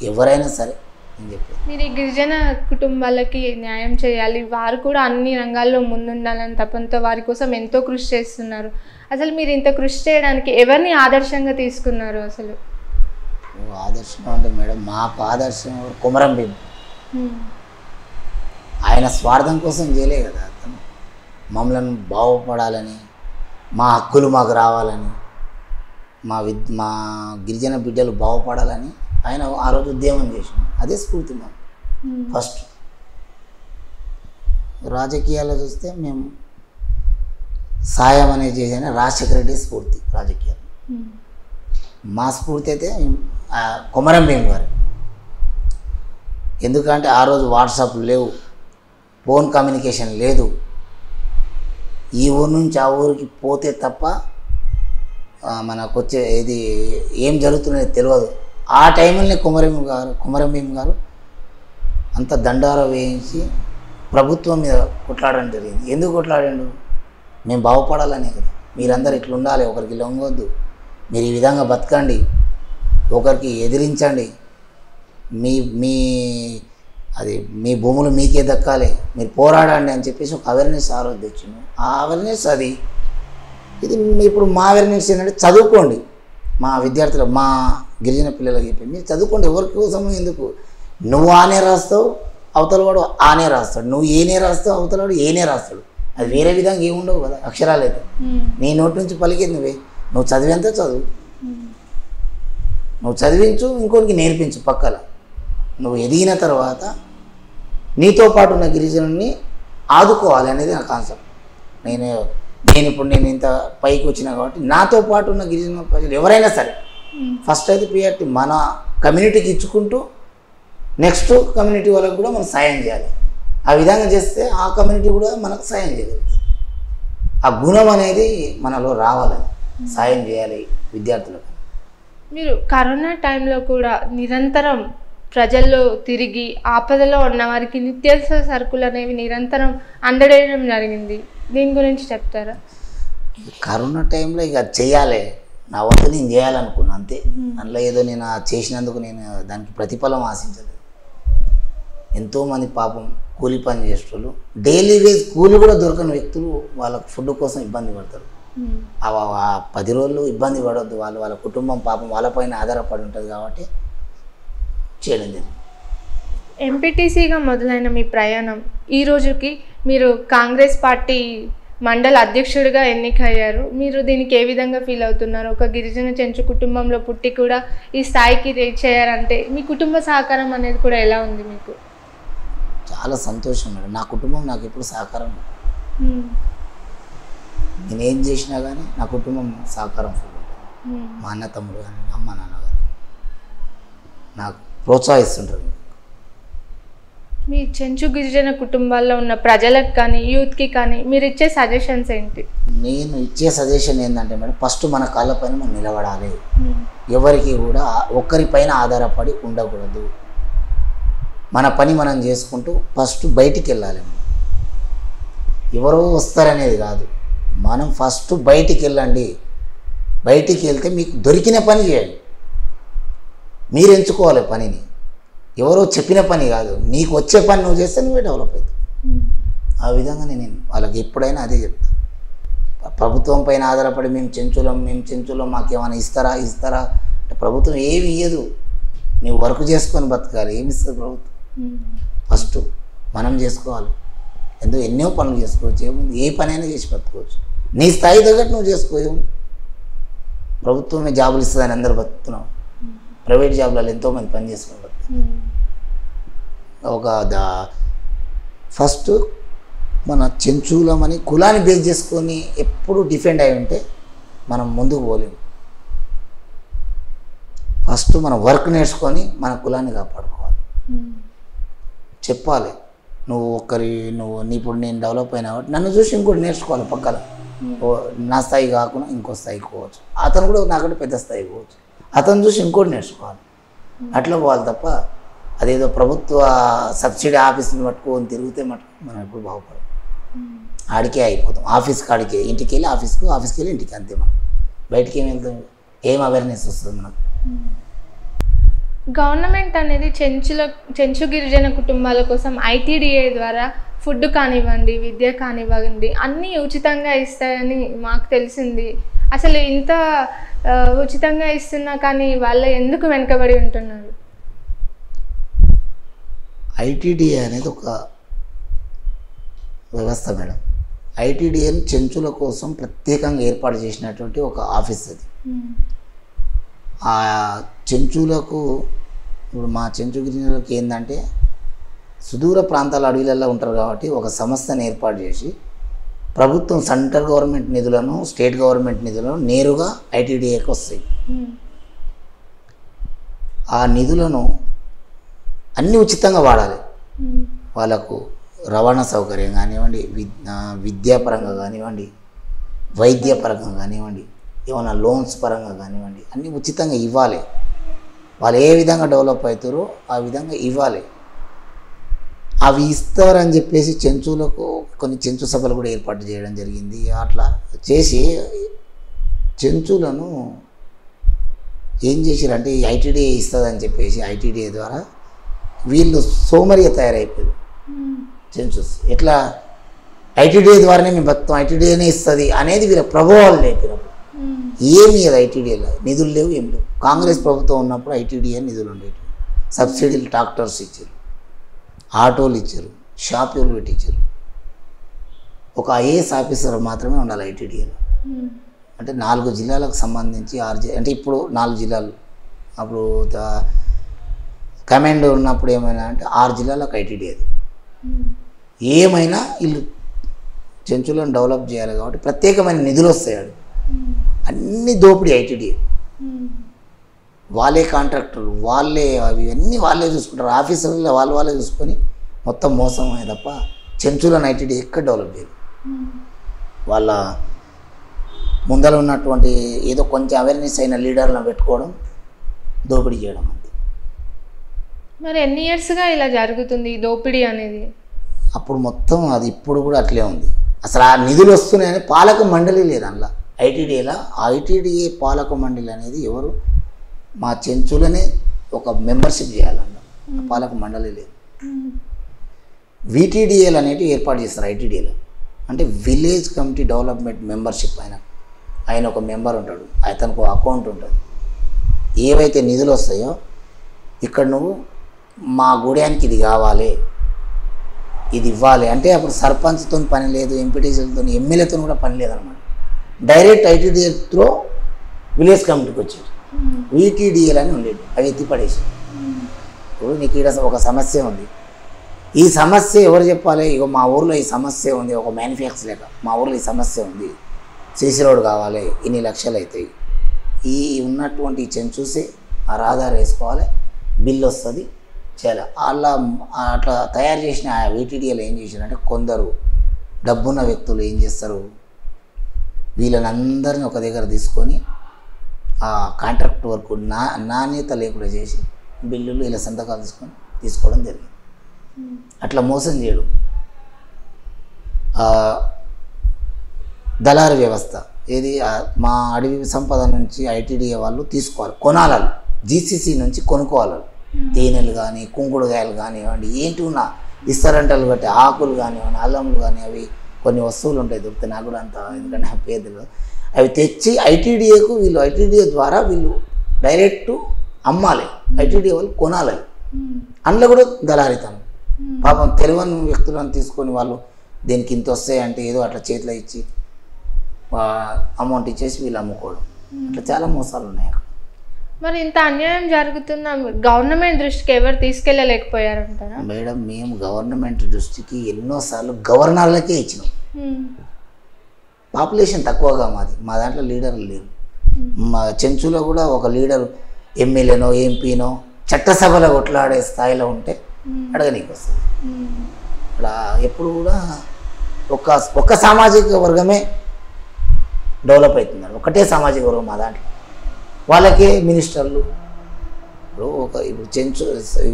ఎవరైనా సరే అని చెప్పి. మీరు ఈ గిరిజన కుటుంబాలకి న్యాయం చేయాలి, వారు కూడా అన్ని రంగాల్లో ముందుండాలని తపంతో వారి కోసం ఎంతో కృషి చేస్తున్నారు. అసలు మీరు ఇంత కృషి చేయడానికి ఎవరిని ఆదర్శంగా తీసుకున్నారు? అసలు ఆదర్శం అంటే మేడం, మాకు ఆదర్శం కొమరం భీం. ఆయన స్వార్థం కోసం చేయలే కదా. అతను మమ్మల్ని బాగుపడాలని, మా హక్కులు మాకు రావాలని, మా గిరిజన బిడ్డలు బాగుపడాలని ఆయన ఆ రోజు ఉద్యమం చేసింది. అదే స్ఫూర్తి మాకు. ఫస్ట్ రాజకీయాల్లో చూస్తే మేము సాయం అనేది చేసిన రాజశేఖర రెడ్డి స్ఫూర్తి రాజకీయాలు. మా స్ఫూర్తి అయితే కొమరం భీం గారు. ఎందుకంటే ఆ రోజు వాట్సాప్ లేవు, ఫోన్ కమ్యూనికేషన్ లేదు. ఈ ఊరు నుంచి ఆ ఊరికి పోతే తప్ప మనకు వచ్చే ఇది ఏం జరుగుతున్నది తెలియదు. ఆ టైంలోనే కొమరం భీం గారు అంత దండార వేయించి ప్రభుత్వం మీద కొట్లాడడం జరిగింది. ఎందుకు కొట్లాడాడు? మేము బాగుపడాలనే కదా. మీరందరూ ఇట్లా ఉండాలి, ఒకరికి లొంగొద్దు, మీరు ఈ విధంగా బతకండి, ఒకరికి ఎదిరించండి, మీ భూములు మీకే దక్కాలి, మీరు పోరాడండి అని చెప్పేసి ఒక అవేర్నెస్ ఆ రోజు తెచ్చింది. ఆ అవేర్నెస్ ఇది ఇప్పుడు మా అవేర్నెస్ ఏంటంటే చదువుకోండి. మా విద్యార్థులు, మా గిరిజన పిల్లలకి చెప్పి మీరు చదువుకోండి. ఎవరి కోసం ఎందుకు? నువ్వు ఆనే రాస్తావు, అవతల వాడు ఆనే రాస్తాడు. నువ్వు ఏనే రాస్తావు, అవతల వాడు ఏనే రాస్తాడు. అది వేరే విధంగా ఏముండవు కదా. అక్షరాలు అయితే నీ నోటి నుంచి పలికేది నువ్వు చదివేంత చదువు, నువ్వు చదివించు, ఇంకోరికి నేర్పించు పక్కల. నువ్వు ఎదిగిన తర్వాత నీతో పాటు ఉన్న గిరిజనుల్ని ఆదుకోవాలి అనేది నా కాన్సెప్ట్. నేను ఇంత పైకి వచ్చినా కాబట్టి నాతో పాటు ఉన్న గిరిజన ప్రజలు ఎవరైనా సరే ఫస్ట్ అయితే ప్రియారిటీ మన కమ్యూనిటీకి ఇచ్చుకుంటూ నెక్స్ట్ కమ్యూనిటీ వాళ్ళకి కూడా మనం సాయం చేయాలి. ఆ విధంగా చేస్తే ఆ కమ్యూనిటీ కూడా మనకు సాయం చేయగలుగుతుంది. ఆ గుణం అనేది మనలో రావాలని సాయం చేయాలి విద్యార్థులకు. మీరు కరోనా టైంలో కూడా నిరంతరం ప్రజల్లో తిరిగి ఆపదలో ఉన్న వారికి నిత్యావసర సరుకులు అనేవి నిరంతరం అందజేయడం జరిగింది. దీని గురించి చెప్తారా? కరోనా టైంలో ఇక చేయాలి, నా వంతు నేను చేయాలనుకున్నా అంతే. అందులో ఏదో నేను చేసినందుకు నేను దానికి ప్రతిఫలం ఆశించలేదు. ఎంతోమంది పాపం కూలి పని చేసేటోళ్ళు, డైలీ వేజ్ కూలి కూడా దొరకని వ్యక్తులు వాళ్ళకు ఫుడ్ కోసం ఇబ్బంది పడతారు. ఆ 10 రోజులు ఇబ్బంది పడవద్దు. వాళ్ళ కుటుంబం పాపం వాళ్ళపైన ఆధారపడి ఉంటుంది కాబట్టి చేయడం జరిగింది. ఎంపీటీసీగా మొదలైన మీ ప్రయాణం ఈ రోజుకి మీరు కాంగ్రెస్ పార్టీ మండల అధ్యక్షుడిగా ఎన్నికయ్యారు. మీరు దీనికి ఏ విధంగా ఫీల్ అవుతున్నారు? ఒక గిరిజన చెంచు కుటుంబంలో పుట్టి కూడా ఈ స్థాయికి రీచ్ అయ్యారంటే మీ కుటుంబ సహకారం అనేది కూడా ఎలా ఉంది మీకు? చాలా సంతోషం మేడం. నా కుటుంబం నాకు ఎప్పుడు సహకారం. నేనేం చేసినా కానీ నా కుటుంబం సహకారం ఫుల్ ఉంటుంది. మా అన్న తమ్ముడు కానీ అమ్మ నాన్న కానీ నాకు ప్రోత్సహిస్తుంటారు. మీ చెంచు గిరిజన కుటుంబాల్లో ఉన్న ప్రజలకు కానీ యూత్కి కానీ మీరు ఇచ్చే సజెషన్స్ ఏంటి? నేను ఇచ్చే సజెషన్ ఏంటంటే మేడం, ఫస్ట్ మన కాళ్ళపైన మనం నిలబడాలి. ఎవరికి కూడా ఒక్కరిపైన ఆధారపడి ఉండకూడదు. మన పని మనం చేసుకుంటూ ఫస్ట్ బయటికి వెళ్ళాలి. ఎవరో వస్తారనేది కాదు. మనం ఫస్ట్ బయటికి వెళ్ళండి. బయటికి వెళ్తే మీకు దొరికిన పని చేయండి. మీరు ఎంచుకోవాలి పనిని. ఎవరో చెప్పిన పని కాదు, నీకు వచ్చే పని నువ్వు చేస్తే నువ్వే డెవలప్ అవుతావు. ఆ విధంగా నేను వాళ్ళకి ఎప్పుడైనా అదే చెప్తాను. ప్రభుత్వం పైన ఆధారపడి మేము చెంచులం మాకేమైనా ఇస్తారా అంటే ప్రభుత్వం ఏమి ఇయ్యదు. నువ్వు వర్క్ చేసుకొని బతకాలి. ఏమి ఇస్తుంది ప్రభుత్వం? ఫస్ట్ మనం చేసుకోవాలి. ఎన్నో పనులు చేసుకోవచ్చు. ఏముంది, ఏ పనైనా చేసి బతుకోవచ్చు. నీ స్థాయి తగ్గట్టు నువ్వు చేసుకోవు. ప్రభుత్వమే జాబులు ఇస్తుందని అందరూ బతుకుతున్నావు. ప్రైవేట్ జాబ్లలో ఎంతోమంది పని చేసుకొని బతుకుతున్నారు. ఫస్ట్ మన చెంచులమని కులాన్ని బేస్ చేసుకొని ఎప్పుడు డిఫెండ్ అయి ఉంటే మనం ముందుకు పోలేము. ఫస్ట్ మనం వర్క్ నేర్చుకొని మన కులాన్ని కాపాడుకోవాలి. చెప్పాలి, ఇప్పుడు నేను డెవలప్ అయినా కాబట్టి నన్ను చూసి ఇంకోటి నేర్చుకోవాలి. పక్కన నా స్థాయి కాకుండా ఇంకో స్థాయికి పోవచ్చు. అతను కూడా నాకంటే పెద్ద స్థాయికి పోవచ్చు. అతను చూసి ఇంకోటి నేర్చుకోవాలి. అట్లా పోవాలి తప్ప అదేదో ప్రభుత్వ సబ్సిడీ ఆఫీస్ని పట్టుకొని తిరిగితే మనం ఎప్పుడు బాగుపడం. ఆడికే అయిపోతాం. ఆఫీస్కి ఆడికే, ఇంటికి వెళ్ళి ఆఫీస్కి వెళ్ళి ఇంటికి, అంతే. మనం బయటికి ఏం వెళ్తాం? ఏం అవేర్నెస్ వస్తుంది మనకు? గవర్నమెంట్ అనేది చెంచు గిరిజన కుటుంబాల కోసం ఐటీడీఏ ద్వారా ఫుడ్ కానివ్వండి, విద్య కానివ్వండి అన్నీ ఉచితంగా ఇస్తాయని మాకు తెలిసింది. అసలు ఇంత ఉచితంగా ఇస్తున్నా కానీ వాళ్ళు ఎందుకు వెనుకబడి ఉంటున్నారు? ఐటీడీఏ అనేది ఒక వ్యవస్థ మేడం. ఐటీడీఏని చెంచుల కోసం ప్రత్యేకంగా ఏర్పాటు చేసినటువంటి ఒక ఆఫీస్ అది. ఆ చెంచులకు, ఇప్పుడు మా చెంచు గిరిజనులకు ఏంటంటే సుదూర ప్రాంతాల అడవులలో ఉంటారు కాబట్టి ఒక సంస్థను ఏర్పాటు చేసి ప్రభుత్వం సెంట్రల్ గవర్నమెంట్ నిధులను, స్టేట్ గవర్నమెంట్ నిధులను నేరుగా ఐటీడీఏకి వస్తాయి. ఆ నిధులను అన్నీ ఉచితంగా వాడాలి. వాళ్ళకు రవాణా సౌకర్యం కానివ్వండి, విద్యాపరంగా కానివ్వండి, వైద్యపరంగా కానివ్వండి, ఏమైనా లోన్స్ పరంగా కానివ్వండి, అన్నీ ఉచితంగా ఇవ్వాలి. వాళ్ళు ఏ విధంగా డెవలప్ అవుతారో ఆ విధంగా ఇవ్వాలి. అవి ఇస్తారని చెప్పేసి చెంచులకు కొన్ని చెంచు సభలు కూడా ఏర్పాటు చేయడం జరిగింది. అట్లా చేసి చెంచులను ఏం చేశారంటే ఐటీడీఏ ఇస్తుందని చెప్పేసి ఐటీడీఏ ద్వారా వీళ్ళు సోమరిగా తయారైపోయారు. చెంచుస్ ఎట్లా ఐటీడీఏ ద్వారానే మేము బతుకుతాం, ఐటీడీఏనే ఇస్తుంది అనేది వీళ్ళ ప్రభావాలు లేపినప్పుడు ఏమి అది ఐటీడీఏలో నిధులు లేవు, ఏం లేవు. కాంగ్రెస్ ప్రభుత్వం ఉన్నప్పుడు ఐటీడీఏ నిధులు ఉండేవి. సబ్సిడీలు ట్రాక్టర్స్ ఇచ్చారు, ఆటోలు ఇచ్చారు, షాపులు పెట్టించారు. ఒక ఐఏఎస్ ఆఫీసర్ మాత్రమే ఉండాలి ఐటీడీఏలో. అంటే 4 జిల్లాలకు సంబంధించి 6 అంటే ఇప్పుడు 4 జిల్లాలు, అప్పుడు కమాండ్ ఉన్నప్పుడు ఏమైనా అంటే 6 జిల్లాలకు ఐటీడీ. అది ఏమైనా వీళ్ళు చెంచులను డెవలప్ చేయాలి కాబట్టి ప్రత్యేకమైన నిధులు వస్తాయి. అన్ని దోపిడీ ఐటీడీ. వాళ్ళే కాంట్రాక్టర్లు, వాళ్ళే అవి అన్నీ వాళ్ళే చూసుకుంటారు. ఆఫీసర్లు వాళ్ళే చూసుకొని మొత్తం మోసం అయ్యే తప్ప చెంచులను ఐటీడీ ఎక్కడ డెవలప్ చేయదు. వాళ్ళ ముందర ఉన్నటువంటి ఏదో కొంచెం అవేర్నెస్ అయిన లీడర్లను పెట్టుకోవడం, దోపిడీ చేయడం అంతే. మరి ఎన్ని ఇయర్స్గా ఇలా జరుగుతుంది ఈ దోపిడీ అనేది? అప్పుడు మొత్తం అది ఇప్పుడు కూడా అట్లే ఉంది. అసలు ఆ నిధులు వస్తున్నాయని పాలక మండలి లేదు అందులో. ఐటీడీఏలో ఐటీడీఏ పాలక మండలి అనేది ఎవరు? మా చెంచులనే ఒక మెంబర్షిప్ చేయాలన్న పాలక మండలి లేదు. విటీడీఏలు అనేటివి ఏర్పాటు చేస్తారు ఐటీడీఏలో. అంటే విలేజ్ కమిటీ డెవలప్మెంట్ మెంబర్షిప్. ఆయన ఒక మెంబర్ ఉంటాడు, అతనికి ఒక అకౌంట్ ఉంటుంది. ఏవైతే నిధులు వస్తాయో ఇక్కడ నువ్వు మా గూడానికి ఇది కావాలి, ఇది ఇవ్వాలి అంటే అప్పుడు సర్పంచ్తో పని లేదు, ఎంపీటీసీలతో, ఎమ్మెల్యేతో కూడా పని లేదనమాట. డైరెక్ట్ ఐటీడీఏ త్రో విలేజ్ కమిటీకి వచ్చేది. విటీడీఏలు అని ఉండేది, అవి ఎత్తిపడేసి. ఇప్పుడు నీకు ఇక్కడ ఒక సమస్య ఉంది, ఈ సమస్య ఎవరు చెప్పాలి? ఇగో మా ఊర్లో ఈ సమస్య ఉంది, ఒక మ్యానుఫ్యాక్చర్ లేక మా ఊర్లో ఈ సమస్య ఉంది, సీసీ రోడ్ కావాలి, ఇన్ని లక్షలు అవుతాయి. ఈ ఉన్నటువంటి చెంచూసి ఆ రహదారి వేసుకోవాలి, బిల్లు వస్తుంది చేయాలి. అట్లా తయారు చేసిన ఆ విటీడీఏలు ఏం చేశారంటే కొందరు డబ్బున్న వ్యక్తులు ఏం చేస్తారు, వీళ్ళని అందరినీ ఒక దగ్గర తీసుకొని ఆ కాంట్రాక్ట్ వర్క్ నాణ్యత లేకుండా చేసి బిల్లులు ఇలా సంతకాలు తీసుకోవడం జరిగింది. అట్లా మోసం చేయడం, దళారీ వ్యవస్థ ఏది మా అడవి సంపద నుంచి ఐటీడీఏ వాళ్ళు తీసుకోవాలి, కొనాలి, జీసీసీ నుంచి కొనుక్కోవాలి. తేనెలు కానీ కుంకుడుకాయలు కానివ్వండి, ఏంటి ఉన్నా ఇస్తరంటలు కట్టి ఆకులు కానివ్వండి, అల్లములు కానీ, అవి కొన్ని వస్తువులు ఉంటాయి దొరుకుతాయి, నాకు కూడా అంత ఎందుకంటే ఆ పేదలు అవి తెచ్చి ఐటీడీఏకు వీళ్ళు ఐటీడీఏ ద్వారా వీళ్ళు డైరెక్ట్ అమ్మాలి, ఐటీడీఏ వాళ్ళు కొనాలి. అందులో కూడా దళారితనం. పాపం తెలియని వ్యక్తులను తీసుకొని వాళ్ళు దీనికి ఇంత వస్తాయంటే ఏదో అట్లా చేతిలో ఇచ్చి అమౌంట్ ఇచ్చేసి వీళ్ళు అమ్ముకోవడం, అట్లా చాలా మోసాలు ఉన్నాయి అక్కడ. మరి ఇంత అన్యాయం జరుగుతున్న గవర్నమెంట్ దృష్టికి ఎవరు తీసుకెళ్ళలేకపోయారంటారా? మేడం, మేము గవర్నమెంట్ దృష్టికి ఎన్నోసార్లు గవర్నర్లకే ఇచ్చినాం. పాపులేషన్ తక్కువగా మా దాంట్లో లీడర్లు లేరు. మా చెంచులో కూడా ఒక లీడరు ఎమ్మెల్యేనో ఎంపీనో చట్టసభలో కొట్లాడే స్థాయిలో ఉంటే అడగనీకి వస్తుంది. ఇక్కడ ఎప్పుడు కూడా ఒక్క సామాజిక వర్గమే డెవలప్ అవుతున్నారు, ఒకటే సామాజిక వర్గం మా దాంట్లో. వాళ్ళకే మినిస్టర్లు. ఇప్పుడు చెంచు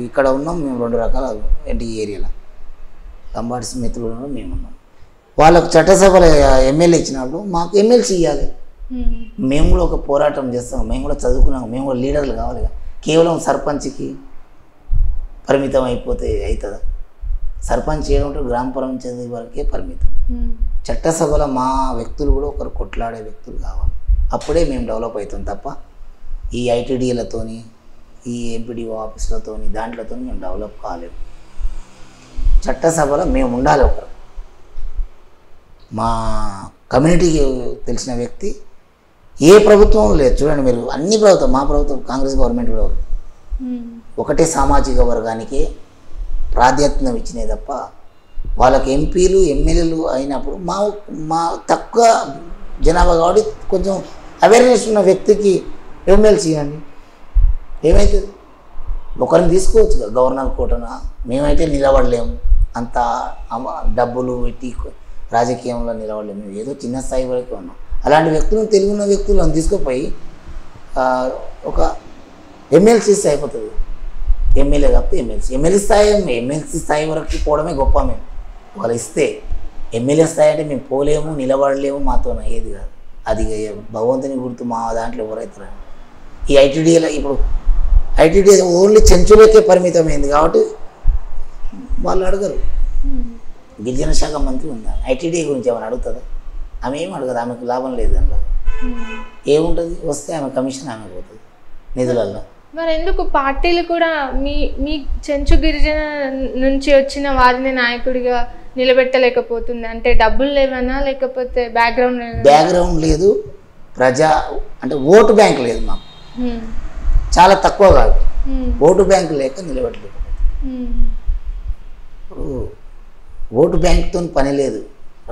ఇక్కడ ఉన్నాం మేము, 2 రకాల ఏంటి ఈ ఏరియాలో లంబాడి మిత్రులు మేము ఉన్నాం. వాళ్ళకు చట్టసభలో ఎమ్మెల్యే ఇచ్చినప్పుడు మాకు ఎమ్మెల్సీ ఇవ్వాలి. మేము కూడా ఒక పోరాటం చేస్తాం, మేము కూడా చదువుకున్నాం, మేము కూడా లీడర్లు కావాలి. కేవలం సర్పంచ్కి పరిమితం అయిపోతే అవుతుందా? సర్పంచ్ ఏమంటారు, గ్రామ పంచాయతీ వరకే పరిమితం. చట్టసభలో మా వ్యక్తులు కూడా ఒకరు కొట్లాడే వ్యక్తులు కావాలి, అప్పుడే మేము డెవలప్ అవుతాం తప్ప ఈ ఐటీడీలతోని ఈ ఎంపీడీఓ ఆఫీసులతోని దాంట్లతో మేము డెవలప్ కాలేము. చట్టసభలో మేము ఉండాలి. ఒకరు మా కమ్యూనిటీకి తెలిసిన వ్యక్తి ఏ ప్రభుత్వం లేదు. చూడండి మీరు, అన్ని ప్రభుత్వం, మా ప్రభుత్వం కాంగ్రెస్ గవర్నమెంట్ కూడా ఒకటే సామాజిక వర్గానికి ప్రాధాన్యత ఇచ్చినాయి తప్ప వాళ్ళకి ఎంపీలు ఎమ్మెల్యేలు అయినప్పుడు మా తక్కువ జనాభా కాబట్టి కొంచెం అవేర్నెస్ ఉన్న వ్యక్తికి ఎమ్మెల్సీ ఇవ్వండి, ఏమవుతుంది? ఒకరిని తీసుకోవచ్చు కదా గవర్నర్ కోటన. మేమైతే నిలబడలేము, అంత డబ్బులు పెట్టి రాజకీయంలో నిలబడలేము, ఏదో చిన్న స్థాయి వరకు ఉన్నాం. అలాంటి వ్యక్తులను, తెలుగున్న వ్యక్తులను తీసుకుపోయి ఒక ఎమ్మెల్సీ ఇస్తే అయిపోతుంది. ఎమ్మెల్యే తప్ప ఎమ్మెల్సీ స్థాయి వరకు పోవడమే గొప్ప. మేము ఒకళ్ళు ఇస్తే ఎమ్మెల్యే స్థాయి అంటే మేము పోలేము, నిలబడలేము, మాతో అయ్యేది కాదు. అది భగవంతుని గుర్తు మా దాంట్లో ఎవరైతారని. ఈ ఐటీడీఏలో ఇప్పుడు ఐటీడీ ఓన్లీ చెంచులకే పరిమితమైంది కాబట్టి వాళ్ళు అడగరు. గిరిజన శాఖ మంత్రి ఉందా, ఐటీడీ గురించి ఏమైనా అడుగుతుందా? ఆమె ఏం అడగదు, ఆమెకు లాభం లేదు అందులో. ఏముంటుంది, వస్తే ఆమె కమిషన్ ఆమె పోతుంది నిధులలో. మరి ఎందుకు పార్టీలు కూడా మీ చెంచు గిరిజన నుంచి వచ్చిన వారిని నాయకుడిగా నిలబెట్టలేకపోతుంది? అంటే డబ్బులు లేవనా, లేకపోతే బ్యాక్గ్రౌండ్ లేదు, అంటే ఓటు బ్యాంక్ లేదు మాకు, చాలా తక్కువ కాదు. ఓటు బ్యాంక్ లేక నిలబెట్టలేదు. ఇప్పుడు ఓటు బ్యాంక్తో పని లేదు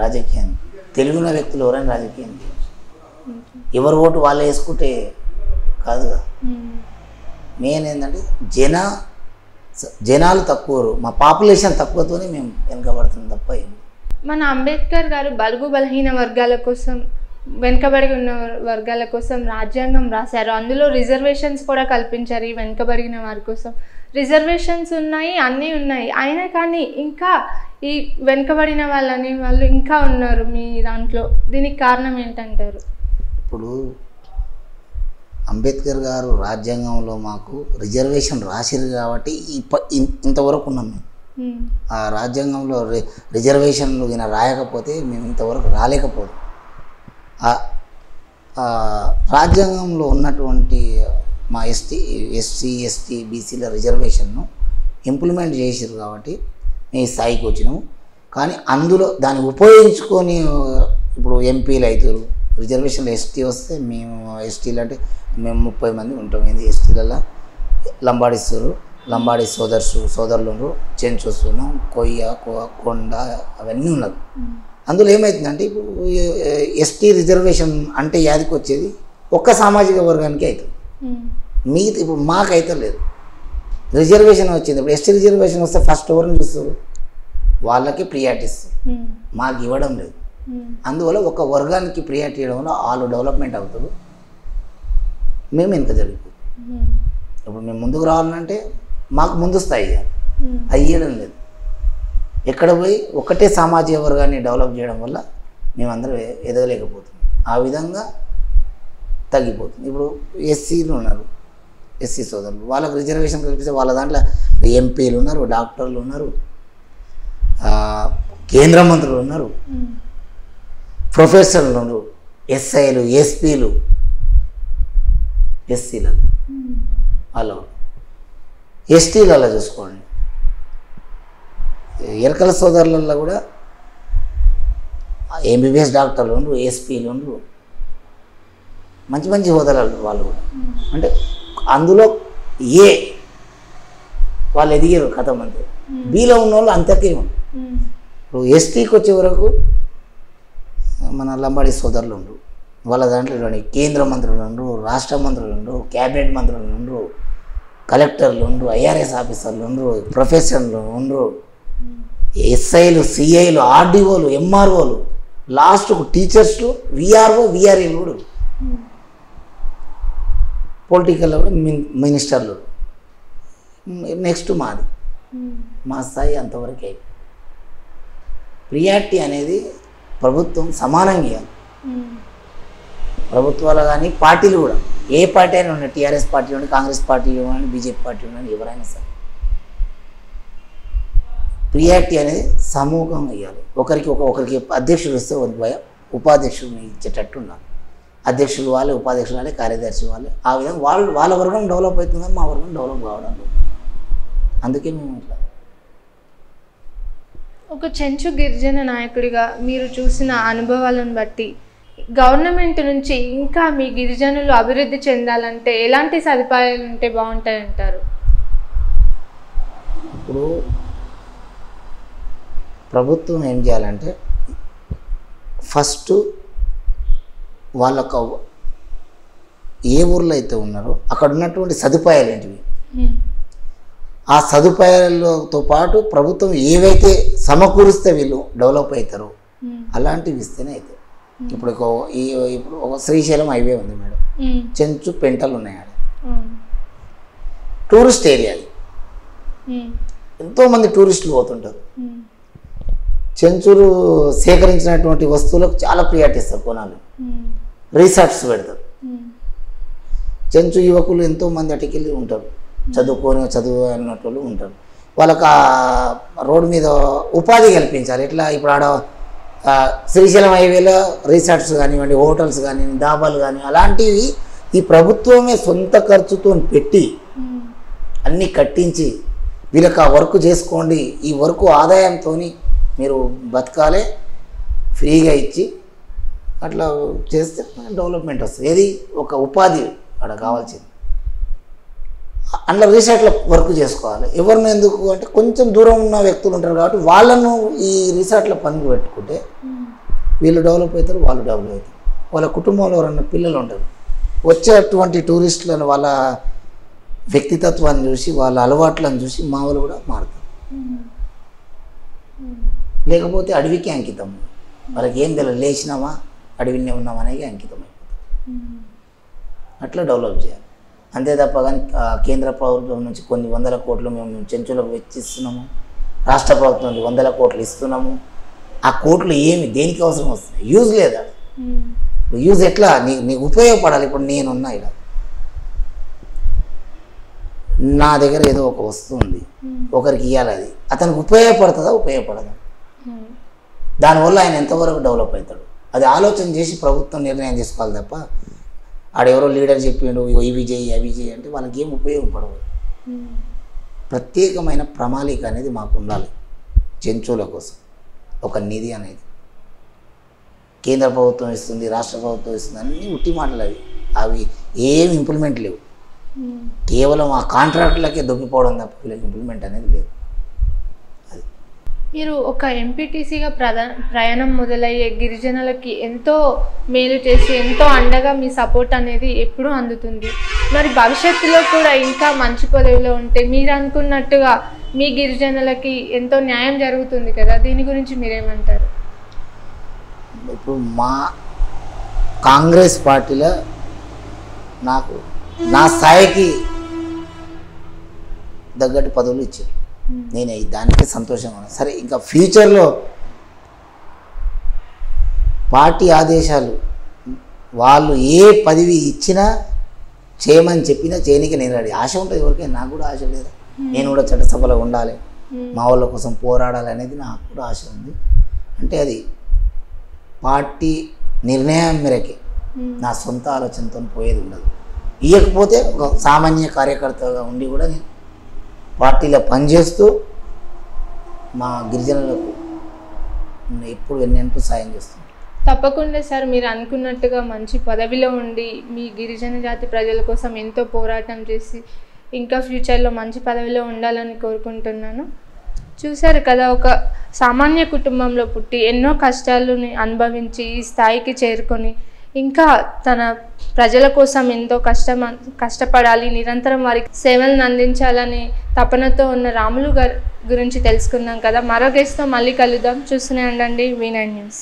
రాజకీయాన్ని. తెలుగున్న వ్యక్తులు ఎవరైనా రాజకీయాన్ని ఎవరు ఓటు వాళ్ళు వేసుకుంటే కాదుగా. మెయిన్ ఏంటంటే జనాలు తక్కువ, మా పాపులేషన్ తక్కువతోనే మేము వెనుకబడుతున్నాం తప్ప. మన అంబేద్కర్ గారు బడుగు బలహీన వర్గాల కోసం, వెనుకబడి ఉన్న వర్గాల కోసం రాజ్యాంగం రాశారు. అందులో రిజర్వేషన్స్ కూడా కల్పించారు. ఈ వెనుకబడిన వారి కోసం రిజర్వేషన్స్ ఉన్నాయి, అన్నీ ఉన్నాయి. అయినా కానీ ఇంకా ఈ వెనుకబడిన వాళ్ళు ఇంకా ఉన్నారు మీ దాంట్లో. దీనికి కారణం ఏంటంటారు? ఇప్పుడు అంబేద్కర్ గారు రాజ్యాంగంలో మాకు రిజర్వేషన్ రాసిరు కాబట్టి ఇంతవరకు ఉన్నాం మేము. ఆ రాజ్యాంగంలో రిజర్వేషన్లు ఈయన రాయకపోతే మేము ఇంతవరకు రాలేకపోదు. రాజ్యాంగంలో ఉన్నటువంటి మా ఎస్సీ ఎస్టీ బీసీల రిజర్వేషన్ను ఇంప్లిమెంట్ చేసారు కాబట్టి మేము ఈ స్థాయికి వచ్చినాము. కానీ అందులో దాన్ని ఉపయోగించుకొని ఇప్పుడు ఎంపీలు అవుతారు. రిజర్వేషన్లో ఎస్టీ వస్తే మేము ఎస్టీలు అంటే మేము 30 మంది ఉంటాం. ఏంది ఎస్టీలలో లంబాడి సోదరులు, చెంచోస్ ఉన్నాం, కొయ్య, కొండ అవన్నీ ఉన్నారు. అందులో ఏమవుతుందంటే ఇప్పుడు ఎస్టీ రిజర్వేషన్ అంటే యాదికి వచ్చేది ఒక్క సామాజిక వర్గానికి అవుతుంది. మిగతా ఇప్పుడు మాకైతే లేదు. రిజర్వేషన్ వచ్చింది, ఇప్పుడు ఎస్టీ రిజర్వేషన్ వస్తే ఫస్ట్ ఎవరిని చూస్తారు, వాళ్ళకి ప్రియారిటీ ఇస్తారు, మాకు ఇవ్వడం లేదు. అందువల్ల ఒక వర్గానికి ప్రియారిటీ ఇవ్వడం వల్ల వాళ్ళు డెవలప్మెంట్ అవుతారు, మేము వెనుక జరిగిపోతాం. ఇప్పుడు మేము ముందుకు రావాలంటే మాకు ముందు స్థాయి అయ్యడం లేదు. ఎక్కడ పోయి ఒకటే సామాజిక వర్గాన్ని డెవలప్ చేయడం వల్ల మేమందరం ఎదగలేకపోతున్నాం. ఆ విధంగా తగ్గిపోతుంది. ఇప్పుడు ఎస్సీలు ఉన్నారు, ఎస్సీ సోదరులు, వాళ్ళకు రిజర్వేషన్ కల్పిస్తే వాళ్ళ దాంట్లో ఎంపీలు ఉన్నారు, డాక్టర్లు ఉన్నారు, కేంద్ర మంత్రులు ఉన్నారు, ప్రొఫెసర్లు ఉన్నారు, ఎస్ఐలు, ఎస్పీలు, ఎస్సీలలో వాళ్ళు. ఎస్టీలలో చూసుకోండి, ఎరకల సోదరులలో కూడా ఎంబీబీఎస్ డాక్టర్లు ఉండరు, ఎస్పీలు ఉండరు, మంచి మంచి హోదాలు వాళ్ళు కూడా. అంటే అందులో ఏ వాళ్ళు ఎదిగారు కథ అంతే. బీలో ఉన్న వాళ్ళు అంతకే ఉన్నారు. ఇప్పుడు ఎస్టీకి వచ్చే వరకు మన లంబాడి సోదరులు ఉండరు, వాళ్ళ దాంట్లో కేంద్ర మంత్రులు ఉండరు, రాష్ట్ర మంత్రులు ఉండరు, క్యాబినెట్ మంత్రులు ఉండరు, కలెక్టర్లు ఉండరు, ఐఆర్ఎస్ ఆఫీసర్లు ఉండరు, ప్రొఫెసర్లు ఉండరు, ఎస్ఐలు, సిఐలు, ఆర్డీఓలు, ఎంఆర్ఓలు, లాస్ట్కు టీచర్స్లు, విఆర్ఓ, విఆర్ఏలు కూడా, పొలిటికల్లో కూడా మినిస్టర్లు. నెక్స్ట్ మాది, మా స్థాయి అంతవరకు అయిపోయింది. ప్రియారిటీ అనేది ప్రభుత్వం సమానంగా ఇవ్వాలి. ప్రభుత్వాలు కానీ పార్టీలు కూడా, ఏ పార్టీ అయినా ఉండండి, టీఆర్ఎస్ పార్టీ ఉండి, కాంగ్రెస్ పార్టీ ఉండండి, బీజేపీ పార్టీ ఉండండి, ఎవరైనా సరే ప్రియారిటీ అనేది సమూహంగా ఇవ్వాలి. ఒకరికి అధ్యక్షుడు ఇస్తే ఉపాధ్యక్షుడిని ఇచ్చేటట్టు ఉండాలి. అధ్యక్షులు వాళ్ళే, ఉపాధ్యక్షులు వాళ్ళే, కార్యదర్శి వాళ్ళే. ఆ విధంగా వాళ్ళ వర్గం డెవలప్ అవుతుంది, మా వర్గం డెవలప్ కావడం లేదు. అందుకే మేము ఇట్లా. ఒక చెంచు గిరిజన నాయకుడిగా మీరు చూసిన అనుభవాలను బట్టి గవర్నమెంట్ నుంచి ఇంకా మీ గిరిజనులు అభివృద్ధి చెందాలంటే ఎలాంటి సదుపాయాలు ఉంటే బాగుంటాయి అంటారు? ఇప్పుడు ప్రభుత్వం ఏం చేయాలంటే ఫస్ట్ వాళ్ళకు ఏ ఊర్లో అయితే ఉన్నారో అక్కడ ఉన్నటువంటి సదుపాయాలు ఏంటివి, ఆ సదుపాయాలతో పాటు ప్రభుత్వం ఏవైతే సమకూరిస్తే వీళ్ళు డెవలప్ అవుతారో అలాంటివి ఇస్తేనే అవుతాయి. ఇప్పుడు ఒక శ్రీశైలం హైవే ఉంది మేడం, చెంచు పెంటలు ఉన్నాయి, ఆడ టూరిస్ట్ ఏరియా, అది ఎంతోమంది టూరిస్టులు పోతుంటారు. చెంచులు సేకరించినటువంటి వస్తువులకు చాలా ప్రియారిటీ ఇస్తారు, కొనాలి, రిసార్ట్స్ పెడతారు. చెంచు యువకులు ఎంతోమంది అటుకెళ్ళి ఉంటారు, చదువు అన్నట్లు ఉంటారు. వాళ్ళకి ఆ రోడ్డు మీద ఉపాధి కల్పించాలి. ఎట్లా ఇప్పుడు ఆడ శ్రీశైలం హైవేలో రిసార్ట్స్ కానివ్వండి, హోటల్స్ కానివ్వండి, డాబాలు కానివ్వండి, అలాంటివి ఈ ప్రభుత్వమే సొంత ఖర్చుతో పెట్టి అన్నీ కట్టించి వీళ్ళకి ఆ వర్క్ చేసుకోండి, ఈ వర్క్ ఆదాయంతో మీరు బతకాలే, ఫ్రీగా ఇచ్చి అట్లా చేస్తే డెవలప్మెంట్ వస్తుంది. ఏది ఒక ఉపాధి అక్కడ కావాల్సింది. అందులో రిసార్ట్లో వర్క్ చేసుకోవాలి. ఎవరిని ఎందుకు అంటే కొంచెం దూరం ఉన్న వ్యక్తులు ఉంటారు కాబట్టి వాళ్ళను ఈ రిసార్ట్లో పనికి పెట్టుకుంటే వీళ్ళు డెవలప్ అవుతారు, వాళ్ళు డెవలప్ అవుతారు. వాళ్ళ కుటుంబంలో ఎవరన్నా పిల్లలు ఉంటారు, వచ్చేటువంటి టూరిస్టులను వాళ్ళ వ్యక్తిత్వాన్ని చూసి, వాళ్ళ అలవాట్లను చూసి మా వాళ్ళు కూడా మారుతారు. లేకపోతే అడవికి అంకితం, వాళ్ళకి ఏం తెలియదు, లేచినామా అడవిని ఉన్నామా అనేది అంకితం అయిపోతుంది. అట్లా డెవలప్ చేయాలి అంతే తప్ప. కానీ కేంద్ర ప్రభుత్వం నుంచి కొన్ని వందల కోట్లు మేము చెంచులకు వెచ్చిస్తున్నాము, రాష్ట్ర ప్రభుత్వం నుంచి 100 కోట్లు ఇస్తున్నాము. ఆ కోట్లు ఏమి దేనికి అవసరం వస్తుంది? యూజ్ లేదా? యూజ్ ఎట్లా? నీకు ఉపయోగపడాలి. ఇప్పుడు నేనున్నా ఇలా, నా దగ్గర ఏదో ఒక వస్తువు ఉంది, ఒకరికి ఇవ్వాలి, అది అతనికి ఉపయోగపడుతుందా ఉపయోగపడదా? దానివల్ల ఆయన ఎంతవరకు డెవలప్ అవుతాడు? అది ఆలోచన చేసి ప్రభుత్వం నిర్ణయం తీసుకోవాలి తప్ప ఆడెవరో లీడర్ చెప్పిండు ఇవి చేయి అవి చేయి అంటే వాళ్ళకి ఏం ఉపయోగపడవు. ప్రత్యేకమైన ప్రణాళిక అనేది మాకు ఉండాలి. చెంచుల కోసం ఒక నిధి అనేది కేంద్ర ప్రభుత్వం ఇస్తుంది, రాష్ట్ర ప్రభుత్వం ఇస్తుంది, అన్నీ ఉట్టి మాటలు. అవి ఏమి ఇంప్లిమెంట్ లేవు. కేవలం ఆ కాంట్రాక్టులకే దొబ్బిపోవడం తప్ప వీళ్ళకి ఇంప్లిమెంట్ అనేది లేదు. మీరు ఒక ఎంపీటీసీగా ప్రయాణం మొదలయ్యే గిరిజనులకి ఎంతో మేలు చేసి ఎంతో అండగా మీ సపోర్ట్ అనేది ఎప్పుడూ అందుతుంది. మరి భవిష్యత్తులో కూడా ఇంకా మంచి పదవిలో ఉంటే మీరు అనుకున్నట్టుగా మీ గిరిజనులకి ఎంతో న్యాయం జరుగుతుంది కదా, దీని గురించి మీరేమంటారు? ఇప్పుడు మా కాంగ్రెస్ పార్టీలో నాకు నా స్థాయికి తగ్గట్టు పదవులు ఇచ్చారు. నేను దానికి సంతోషంగా ఉన్నాను. సరే, ఇంకా ఫ్యూచర్లో పార్టీ ఆదేశాలు వాళ్ళు ఏ పదవి ఇచ్చినా చేయమని చెప్పినా చేయనికి నేను రెడీ. ఆశ ఉంటుంది ఎవరికైనా, నాకు కూడా ఆశ లేదు. నేను కూడా చట్టసభలో ఉండాలి, మా వాళ్ళ కోసం పోరాడాలి అనేది నాకు కూడా ఆశ ఉంది. అంటే అది పార్టీ నిర్ణయం మేరకే, నా సొంత ఆలోచనతో పోయేది ఉండదు. ఇవ్వకపోతే ఒక సామాన్య కార్యకర్తగా ఉండి కూడా నేను పార్టీలో పనిచేస్తూ మా గిరిజనులకు ఎప్పుడు వెన్నెంటూ సాయం చేస్తాను. తప్పకుండా సార్, మీరు అనుకున్నట్టుగా మంచి పదవిలో ఉండి మీ గిరిజన జాతి ప్రజల కోసం ఎంతో పోరాటం చేసి ఇంకా ఫ్యూచర్లో మంచి పదవిలో ఉండాలని కోరుకుంటున్నాను. చూశారు కదా, ఒక సామాన్య కుటుంబంలో పుట్టి ఎన్నో కష్టాలని అనుభవించి ఈ స్థాయికి చేరుకొని ఇంకా తన ప్రజల కోసం ఎంతో కష్టపడాలి, నిరంతరం వారికి సేవలను అందించాలని తపనతో ఉన్న రాములు గారి గురించి తెలుసుకున్నాం కదా. మరో గెస్ట్తో మళ్ళీ కలుద్దాం. చూస్తూనే ఉండండి V9 న్యూస్.